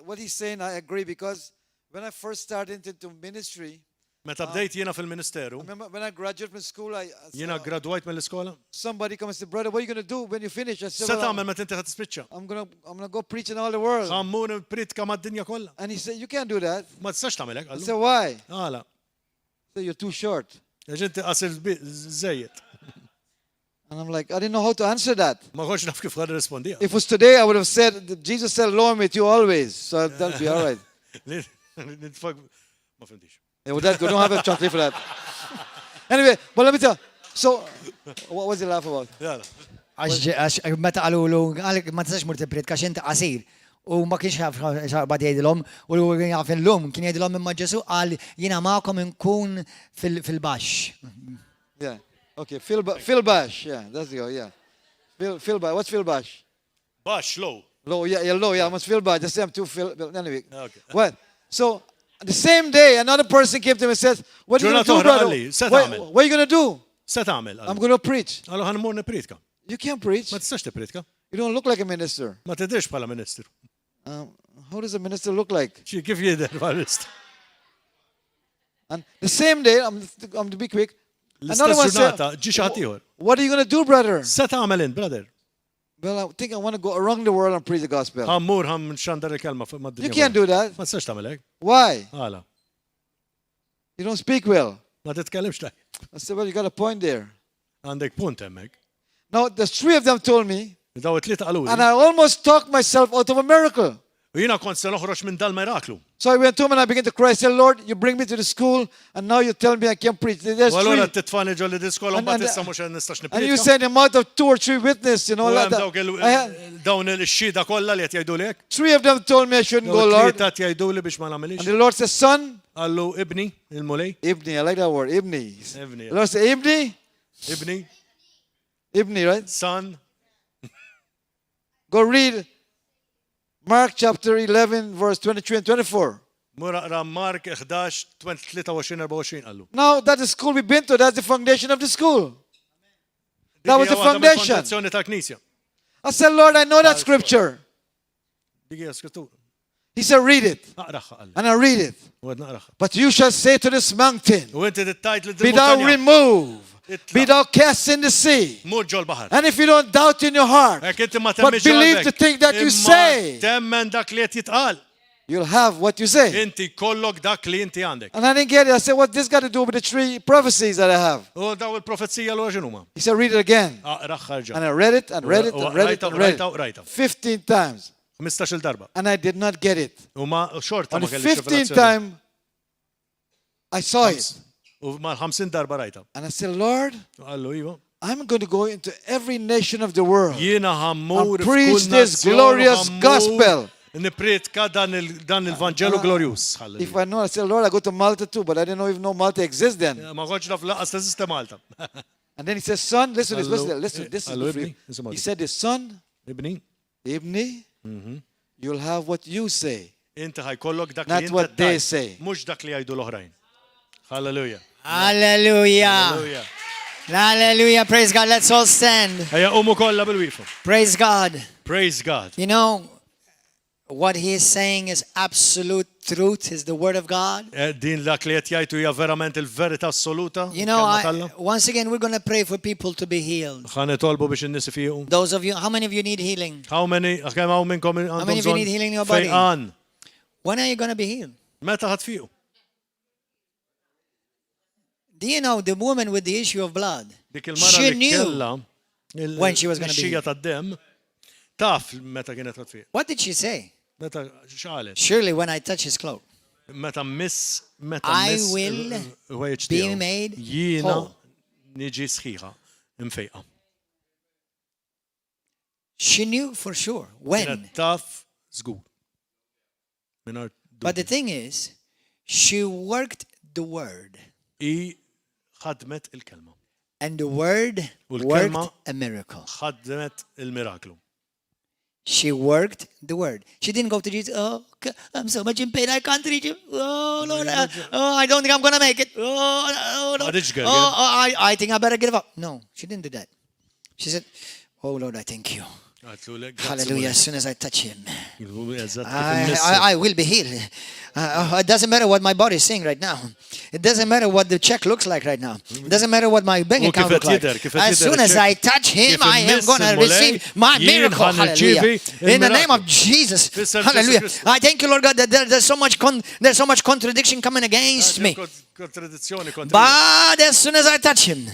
what he's saying, I agree, because when I first started into ministry, Meta bdejt jiena fil-Ministeru, remember when I graduated from school, jiena gradwajt mill-iskola. somebody comes and said, brother, what are you going to do when you finish? I said, Se well, tagħmel meta inti ħadd tispiċċa? I'm gonna go preach in all the world. Ħammur pritka mad-dinja kollha. And he said, you can't do that. Ma tistax tagħmel hekk. I said, why? Għala. So you're too short. Għax inti qasir żejjed. And I'm like, I didn't know how to answer that. Ma konx naf kif ħad rispondija. If it was today, I would have said, Jesus said, Lord, with you always. So that'll be all right. Ma fimtix. Yeah, well, we don't have a translation for that. Anyway, but let me tell you. So, what was the laugh about? Jala. Għax meta għalulu, għalek ma tistax mur tipritka xinti qasir. U ma kienx jaf xaqbad jgħidilhom, u jgħaf l-lum, kien jgħidilhom imma Ġesu għal jiena magħkom nkun fil-baxx. Yeah. Okay, Phil Bash. Yeah, that's the go. Yeah. Phil Bash. What's Phil Bash? Bax, low. Low. Yeah, low. Yeah, I must Phil Bash. Just say I'm too Phil. Anyway. Okay. What? So, the same day, another person came to me and said, what are you going to do, brother? What are you going to do? Se tagħmel? I'm going to preach. Allo ħanmur nipritka. You can't preach. Ma tistax tipritka. You don't look like a minister. Ma tidhirx bħala Ministru. How does a minister look like? Xi kif jidher bħala Ministru? And the same day, I'm to be quick, another L-istess one ġurnata said, ġi xi ħadd ieħor. what are you going to do, brother? Se tagħmel int, brother? Well, I think I want to go around the world and preach the gospel. Ħammur ħam xandar il-kelma mad-dinja. You can't do that. Ma tistax tagħmel hekk. Why? Għala. You don't speak well. Ma titkellimx tajb. I said, well, you got a point there. Għandek punt hemmhekk. Now, the three of them told me, Daw it-tlieta qaluli. and I almost talked myself out of a miracle. U jiena kont se noħroġ minn dal-miraklu. So I went home and I began to cry. I said, Lord, you bring me to the school, and now you tell me I can't preach. There's U allura three. titfani ġolli diskola And- mbagħad and- issa mhux nistax And you nipprika. said the amount of 2 or 3 witnesses, you know, U like hemm dawk that. I had, dawn il-xhieda kollha li qed jgħidu lek. 3 of them told me I shouldn't go, U Lord. tlieta jgħidu li biex ma And nagħmilix. the Lord said, son, Għallu ibni, il-mulej. Ibni, I like that word, Ibni. Ibni, The Lord said, Ibni? Ibni, Ibni, right? son, Go read Mark chapter 11, verse 23 and 24. mura Mark 11, 23, 24 għallu. Now, that's the school we've been to. That's the foundation of the school. That was the foundation. Fondazzjoni tal-Knisja. I said, Lord, I know that scripture. Dik hija skrittura. He said, read it. Naqraħħa għallu. And I read it. U għed naqraħħa. But you shall say to this mountain, U inti tittajt li be thou removed, Itla. be thou cast in the sea. Mur ġol baħar. And if you don't doubt in your heart, Hekk inti ma but temmix believe ġolbek. the thing that you Imma say, temmen dak li qed jitqal. you'll have what you say. Inti kollok dak li inti għandek. And I didn't get it. I said, what this got to do with the 3 prophecies that I have? U daw il-profezzija l x'inhuma. He said, read it again. Aqraħħa ġa. And I read it and read it and read it and read Rajta. it 15 times. 15 il-darba. And I did not get it. U ma xorta On ma the kellix 15th rivelazzjoni. time, I saw it. U ma 50 darba rajta. And I said, Lord, Għallu iva. I'm going to go into every nation of the world Jiena ħammur and preach this glorious gospel. Nipritka dan il-Vangelu glorjus. If I know, I said, Lord, I go to Malta too, but I didn't know if Malta exists then. Ma konċ naf laqas teżiste Malta. And then he says, son, listen to this, Allo- listen, this is allo, the free. Ibni, insomma. He said, this son, Ibni, Ibni, you'll have what you say. inti ħajkollok dak Not li what inti they tajt, say. mhux dak li jgħidu l-oħrajn. Hallelujah. Hallelujah. Hallelujah. Hallelujah. Praise God. Let's all stand. Ejja qumu kollha bil-wieqfu. Praise God. Praise God. You know, what he is saying is absolute truth, is the word of God. Din dak li qed jgħidu hija verament il-verità assoluta. You know, kelma Alla. once again, we're going to pray for people to be healed. Ħa nitolbu biex in-nies ifiequ. Those of you, how many of you need healing? Kemm hawn minnkom għandhom many of you need healing in your body? fejqan. When are you going to be healed? Meta ħatfiequ? Do you know the woman with the issue of blood? Dik il-mara She li knew kellha when she was gonna be il-xija tad-dem taf meta kienet ħatfieq. What did she say? Meta x'qalet? Surely when I touch his cloak, Meta miss I will il-wejġ be tiegħu. made Jiena whole. niġi sħiħa imfejqa. She knew for sure when. Kienet taf żgur. Mingħajr But the dubju. thing is, she worked the word. I ħadmet il-kelma. And the word U l-kelma- worked a miracle. ħadmet il-miraklu. She worked the word. She didn't go to Jesus. Oh, I'm so much in pain. I can't reach him. Oh, Lord. I don't think I'm going to make it. Oh, Lord. Did she go? I think I better give up. No, she didn't do that. She said, oh, Lord, I thank you. Għatlu lek, grazzi Hallelujah. Mulej. As soon as I touch him, I will be healed. It doesn't matter what my body is saying right now. It doesn't matter what the check looks like right now. It doesn't matter what my bank account looks like. As soon as I touch him, I am going to receive my miracle. Hallelujah. In the name of Jesus. Hallelujah. I thank you, Lord God, that there's so much contradiction coming against me. But as soon as I touch him,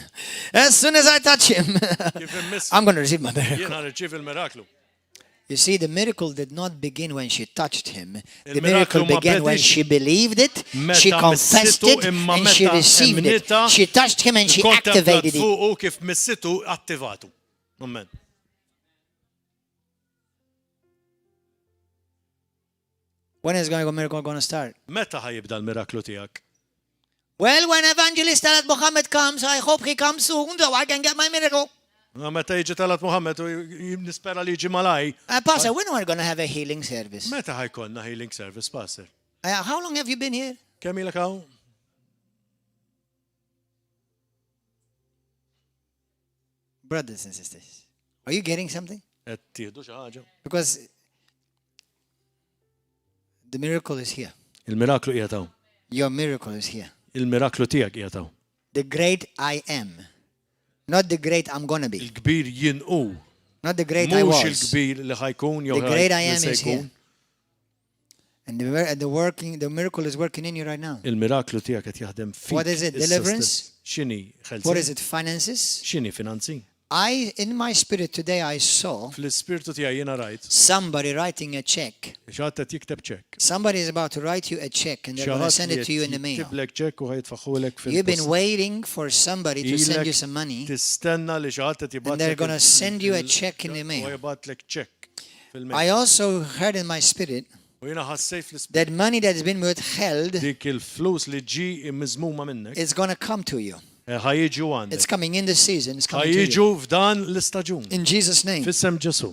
I'm going to receive my miracle. You see, the miracle did not begin when she touched him. The miracle began when she believed it, she confessed it, and she received it. She touched him and she activated it. When is the miracle going to start? Meta ħajibda l-miraklu tiegħek? Well, when Evangelist Tallat Mohamed comes, I hope he comes soon so I can get my miracle. Meta jiġi Tallat Mohamed u nispera li jiġi malaj. Pastor, when are we going to have a healing service? Meta ħajkonna healing service, Pastor? How long have you been here? Kemm ilek hawn? Brothers and sisters, are you getting something? Qed tieħdu xi ħaġa. Because the miracle is here. Il-miraklu qiegħed hawn. Your miracle is here. Il-miraklu tiegħek qiegħed hawn. The great I am. Not the great I'm going to be. Il-kbir jinqu. Not the great I was. Mhux il-kbir li ħajkun jew the great I am is here. And the miracle is working in you right now. Il-miraklu tiegħek qed jaħdem fik. What is it? Deliverance? X'inhi ħelsin? What is it? Finances? X'inhi finanzi? In my spirit today I saw Fl-ispirtu tiegħi jiena rajt. somebody writing a check. X'ħadd qed jikteb ċekk. Somebody is about to write you a check and they're going to send it to you in the mail. Jiktblek ċekk u ħajtfaħħulek fil-post. You've been waiting for somebody to send you some money. Tistenna li xi ħadd qed jibgħatlek. And they're going to send you a check in the mail. U jibgħatlek ċekk fil-mail. I also heard in my spirit U jiena ħassejt fl-ispirtu. that money that has been withheld Dik il-flus li ġi miżmuma minnek. is going to come to you. ħajjiġu għandek. It's coming in this season. It's coming to ħajjiġu you. f'dan l-istaġun. In Jesus' name. Fissem Ġesu.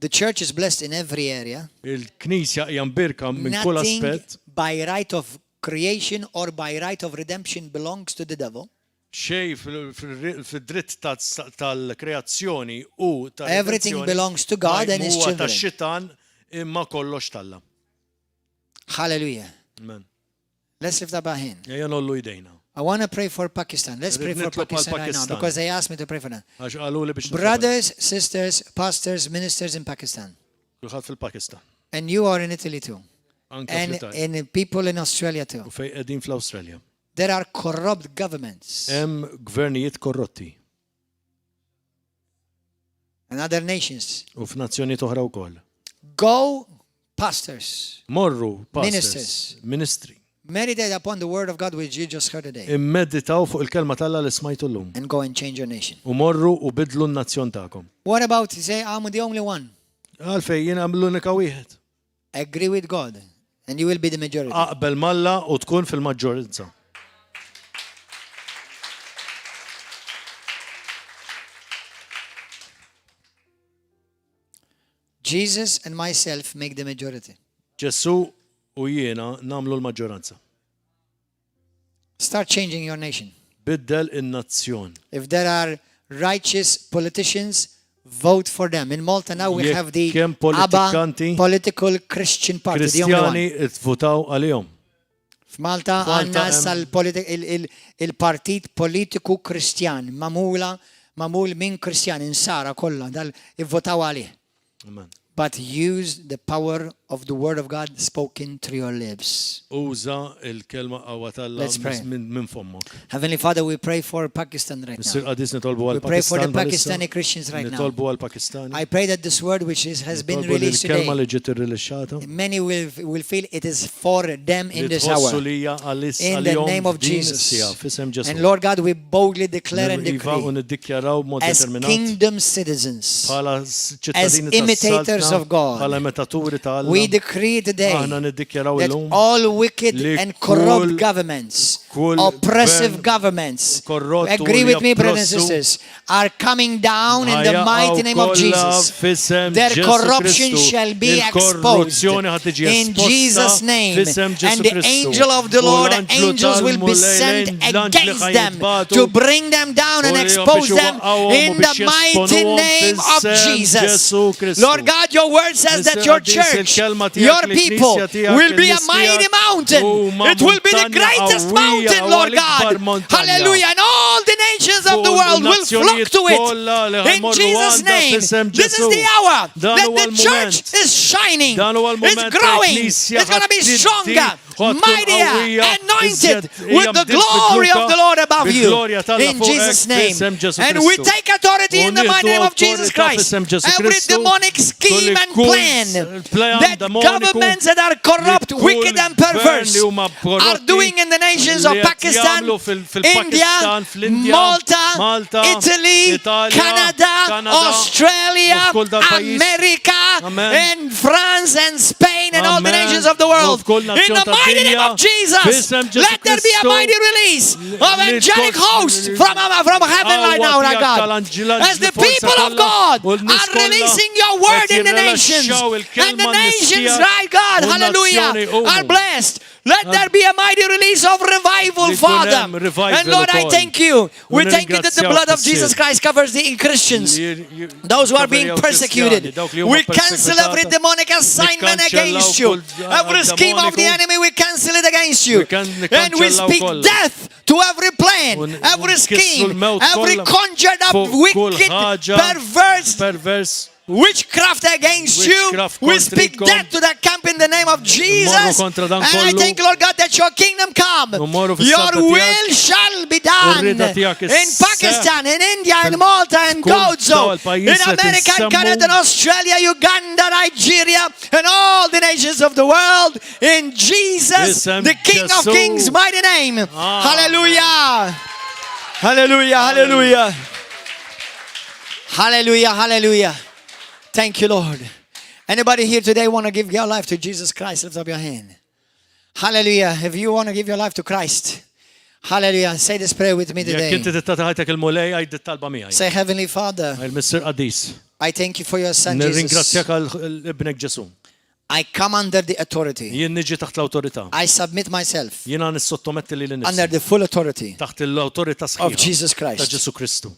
The church is blessed in every area. Il-Knisja hija mbirka minn kull Nothing aspett. by right of creation or by right of redemption belongs to the devil. Xej fid-dritt tal-kreazzjoni u tal-redenzzjoni. Everything belongs to God and His Huwa children. tax-xitan imma kollox talla. Hallelujah. Amen. Let's lift up our hand. Ejja nollu jdejna. I want to pray for Pakistan. Let's pray for Nitlob għal Pakistan right now Pakistan. because they asked me to pray for them. Għax qaluli biex nitlob. Brothers, sisters, pastors, ministers in Pakistan. Kulħadd fil-Pakistan. And you are in Italy too. Anke And fl-Italja. people in Australia too. U fejn qegħdin fl-Awstralja. There are corrupt governments Hemm gvernijiet korrotti and other nations. u f'nazzjonijiet oħra wkoll. Go, pastors, Morru, Ministers. pastors, ministri. meditate upon the word of God which you just heard today Immeditaw fuq il-kelma talla li smajtu llum. and go and change your nation. U morru u bidlu n-nazzjon tagħkom. What about you say, I'm the only one? Għalfej jiena l-unika wieħed. Agree with God and you will be the majority. Aqbel malla u tkun fil-maġġoranza. Jesus and myself make the majority. Ġesu u jiena namlu l-maġġoranza. Start changing your nation. Biddel in-nazzjon. If there are righteous politicians, vote for them. In Malta now we Jekk have the hemm ABBA politikanti, political Christian party. The only one. Kristjani votaw għalihom. F'Malta F'Malta għandna il-partit politiku Kristjan, mamul minn Kristjan, insara kollha dal-votaw għalih. Amen. But use the power of the word of God spoken through your lips. Uża il-kelma qawwa talla Let's pray. minn fommok. Heavenly Father, we pray for Pakistan right Mr. now. Qadis nitolbu We pray for the għal-Pakistan. Pakistani Christians right now. Nitolbu għal-Pakistani. I pray that this word which has been Nitolbu released il-kelma today, li ġiet irrileċċata. many will feel it is for them in Li this tħossu hour. lija għalis In the għalihom name of din Jesus. is-sija, f'isem Ġesu. And Lord God, we boldly declare and Nirriva u decree niddikjaraw b'mod as determinat kingdom citizens, bħala ċittadini imitators tas-saltna, of God, bħala imitaturi ta' we Alla. decree today Aħna niddikjaraw that illum all wicked li and corrupt kull governments Kull oppressive gvern governments, korrottu agree li with me, brothers and oppressu sisters, are coming down in the ħajjaqgħu mighty name of kollha Jesus. f'isem Their Ġesu corruption Kristu. shall be exposed Il-korruzzjoni ħad tiġi in esposta Jesus' name. f'isem Ġesu And the Kristu. angel of the U Lord, l-anġlu angels will be sent tal-mulejlejn, l-anġli against them ħajjitbatu to bring them down and u li expose biex them iwaqqawhom u in the biex mighty jesponuhom name of f'isem Jesus. Ġesu Kristu. Lord God, your word says that your Mr. church, il-kelma tiegħek, your il-knisja people tiegħek, will be a il-nies mighty tiegħek mountain. huma It will be the montanja greatest qawwija mountain, u Lord l-ikbar God. montanja. Hallelujah. And all the nations of the Fuq world will il-nazzjonijiet flock to kollha li it. In ħajmorru Jesus' għandha name. f'isem This is Ġesu. the hour Dan that huwa the church l-mument. is shining. Dan huwa It's l-mument growing. l-Knisja It's going to be ħadd stronger, tkun mightier, qawwija, anointed iżjed with the hija glory of the Lord above you. bil-glorja tagħha In fuqek Jesus' name. f'isem Ġesu And we Kristu. take authority in the U mighty name of nieħdu Jesus awtorità Christ. f'isem Ġesu Every Kristu. demonic scheme and Kull plan plan that demoniku, governments that are corrupt, kull wicked and gvern perverse li huma korrotti, are doing in the nations of li qed Pakistan, jagħmlu fil-Pakistan, India, fl-Indja, Malta, Malta, Italy, Italja, Canada, Australia, u f'kull dal-pajjiż. America, Amen. and France and Spain and all the Amen. nations of the world. U f'kull In nazzjon the mighty name tad-dinja, of Jesus, f'isem Ġesu let there be a Kristu, mighty release of li angelic tkun- hosts from heaven right now, Għawwa God. tal-anġila As the l-forza people of kollha, God u l-nies are kollha releasing your word qed in the nations, jirrilaxxaw and il-kelma the nations, n-nistija right, God, u hallelujah, n-nazzjoni huma. are blessed. Let there be a mighty release of revival, Li jkun Father. hemm revival And Lord, I ukoll. thank you. We U thank you that the nirringrazzjawk blood of issir. Jesus Christ covers the Christians, those who are being persecuted. We cancel every demonic assignment against you. Every scheme of the enemy, we cancel it against you. And we speak death to every plan, every scheme, every conjured up wicked, perverse witchcraft against you. We speak death to that camp in the name of Jesus. And I thank Lord God that your kingdom come. Your will shall be done in Pakistan, in India, in Malta, in Gozo, in America, in Canada, in Australia, Uganda, Nigeria, and all the nations of the world. In Jesus, the King of Kings' mighty name. Hallelujah. Hallelujah. Hallelujah. Hallelujah. Hallelujah. Thank you, Lord. Anybody here today want to give your life to Jesus Christ? Lift up your hand. Hallelujah. If you want to give your life to Christ, hallelujah. Say this prayer with me Jekk inti today. tittata ħajtek il-mulej għajd it-talba miegħi. Say, Heavenly Father, Il-Missir Qadis. I thank you for your son Jesus. Nirringrazzjak għal-ibnek Ġesu. I come under the authority. Jien niġi taħt l-awtorità. I submit myself Jiena nissottometti li under l-nifsi. the full authority Taħt l-awtorità of sħiħa Jesus ta' Christ. Ġesu Kristu.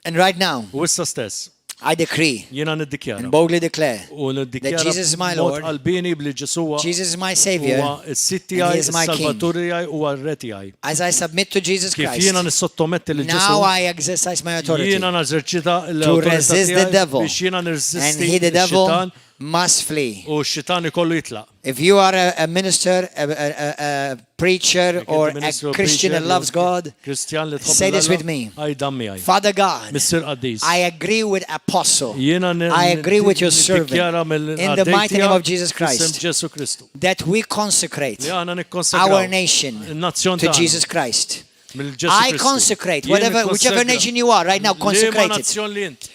And right now, U issa stess, I decree jiena and niddikjara. boldly declare U niddikjara that Jesus is my b'mod Lord, qalbini bli Ġesu huwa Jesus is my Savior. is-sit and tiegħi, he is my King. is-Salvatur tiegħi u r-Re tiegħi. As I submit to Jesus Kif Christ, jiena nissottometti lil Ġesu, now I exercise my authority. jiena nażerċita To l-awtorità resist the tiegħi devil. biex jiena And nirreżisti he, the devil, x-xitan must flee. u x-xitan ikollu jitlaq. If you are a minister, a preacher, or a Christian that loves God, Kristjan li tħobb say this with l-Alla, me. għajdan miegħi. Father God, Missir Qadis. I agree with Apostle Jiena I agree with your servant niddikjara in the mighty name of Jesus Christ Ġesu Kristu. that we consecrate Li aħna our nikkonsagraw nation in-nazzjon to tagħna Jesus Christ. mill-Ġesu I Kristu. consecrate, Jien whichever nikkonsagra. nation you are right now, Liema consecrate it. nazzjon li int.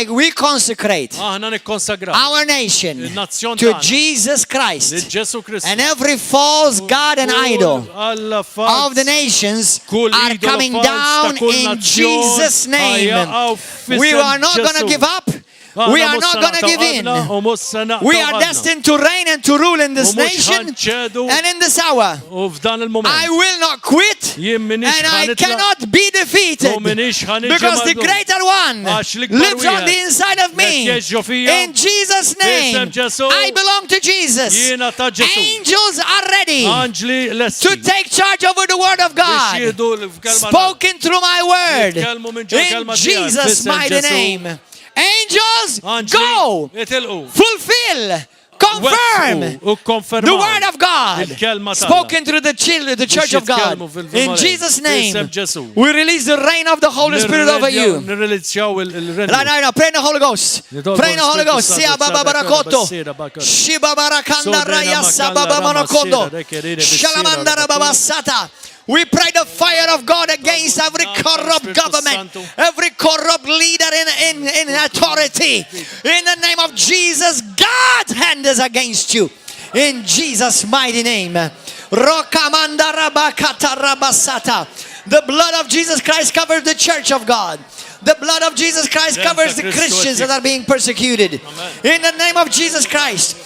We consecrate Aħna nikkonsagraw our nation il-nazzjon to tagħna Jesus li Christ. Ġesu Kristu. And every false god and idol Alla of fals, the nations kull are idolo coming fals ta' down kull in nazzjon Jesus' name. ħajjaqgħu f'isem We are not going to Ġesu. give up. Aħna We are mhux not se going to naqtaw give in. qalbna u mhux se naqtaw We are qalbna. destined to reign and to rule in this U mhux nation ħanċedu and in this hour. u f'dan il-moment. I will not quit Jien minix and I ħanitlaq cannot be defeated u minix ħaniġi because the magħdum. greater one Għax l-ikbar lives on wieħed the inside of me. qed jgħixu fija. In Jesus' name, F'isem Ġesu. I belong to Jesus. Jiena ta' Ġesu. Angels are ready Anġli lesti. to take charge over the word of biex God, jieħdu l-kelma spoken through my word. Jitkellmu minn ġo In kelma tiegħek. Jesus' F'isem mighty Ġesu. name. Angels, Anġli go, itilqu. fulfill, confirm Wettqu u konfermaw. the word of God Il-kelma tagħna. spoken through the church of God. jitkellmu fil-vimolej. In Jesus' name, F'isem Ġesu. we release the reign of the Holy Spirit over you. Nirrelizzjaw il-rendu. Right, pray in the Holy Ghost. Pray in the Holy Ghost. Sia baba barakoto. Shiba barakanda raya sababa manakondo. Shalamandara baba sata. We pray the fire of God against every corrupt government, every corrupt leader in authority. In the name of Jesus, God's hand is against you. In Jesus' mighty name. The blood of Jesus Christ covers the church of God. The blood of Jesus Christ covers the Christians that are being persecuted. In the name of Jesus Christ.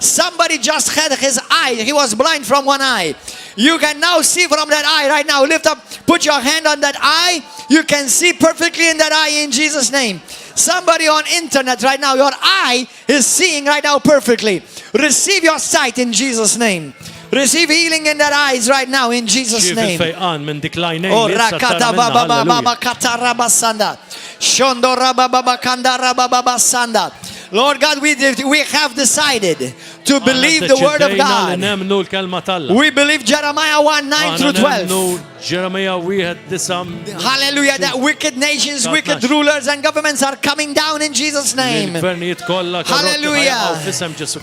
Somebody just had his eye. He was blind from one eye. You can now see from that eye right now. Lift up, put your hand on that eye. You can see perfectly in that eye in Jesus' name. Somebody on internet right now, your eye is seeing right now perfectly. Receive your sight in Jesus' name. Receive healing in their eyes right now in Jesus' name. Oh, rakata baba baba katara basanda. Shondo rababa kandara baba sanda. Lord God, we have decided to believe the word of God. We believe Jeremiah 1:9 through 12. Hallelujah, that wicked nations, wicked rulers and governments are coming down in Jesus' name. Hallelujah.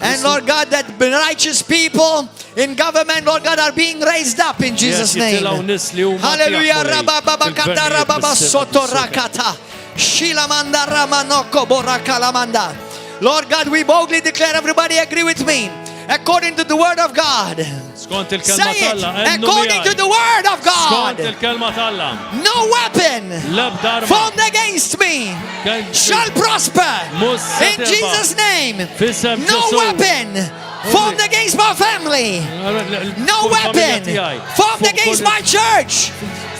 And Lord God, that righteous people in government, Lord God, are being raised up in Jesus' name. Hallelujah. Rabababakata rababasoto rakata. Shilamanda ramanoko borakalamanda. Lord God, we boldly declare, everybody agree with me, according to the word of God. Say it, according to the word of God. No weapon formed against me shall prosper. In Jesus' name. No weapon formed against my family. No weapon formed against my church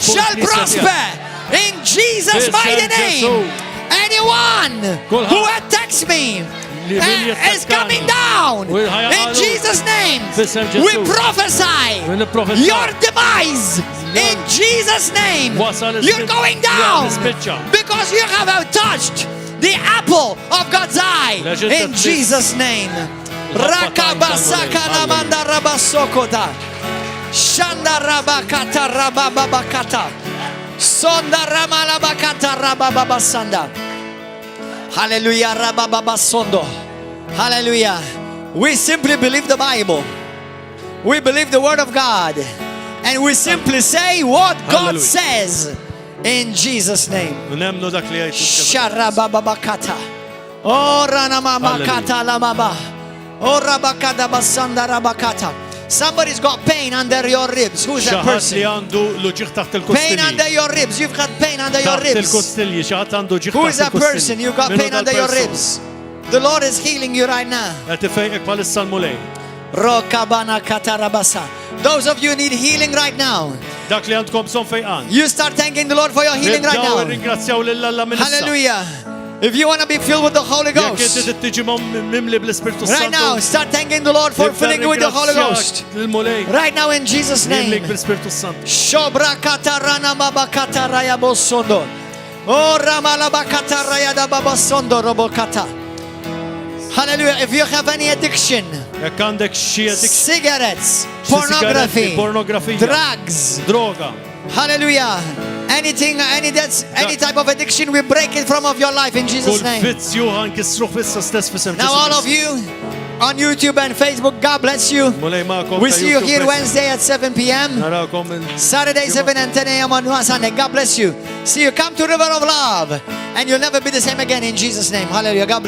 shall prosper. In Jesus' mighty name. Anyone who attacks me is coming down. In Jesus' name, we prophesy your demise. In Jesus' name, you're going down because you have touched the apple of God's eye. In Jesus' name. Rakabasaka lamanda rabasokota. Shanda rabakata rabababakata. Sonda ramalabakata rabababasanda. Hallelujah, rabababasondo. Hallelujah. We simply believe the Bible. We believe the word of God. And we simply say what God says in Jesus' name. Sharabababakata. Oh ranamamakata lamaba. Oh rabakata basanda rabakata. Somebody's got pain under your ribs. Who's that person? Pain under your ribs. You've got pain under your ribs. Who is that person? You've got pain under your ribs. The Lord is healing you right now. Those of you need healing right now. You start thanking the Lord for your healing right now. Hallelujah. If you want to be filled with the Holy Ghost, right now, start thanking the Lord for filling you with the Holy Ghost. Right now, in Jesus' name. Hallelujah. If you have any addiction, cigarettes, pornography, drugs, hallelujah. Anything, any type of addiction, we break it from off your life in Jesus' name. Now all of you on YouTube and Facebook, God bless you. We see you here Wednesday at 7 p.m. Saturday 7 and 10 a.m. on Sunday. God bless you. See you. Come to River of Love and you'll never be the same again in Jesus' name. Hallelujah. God bless you.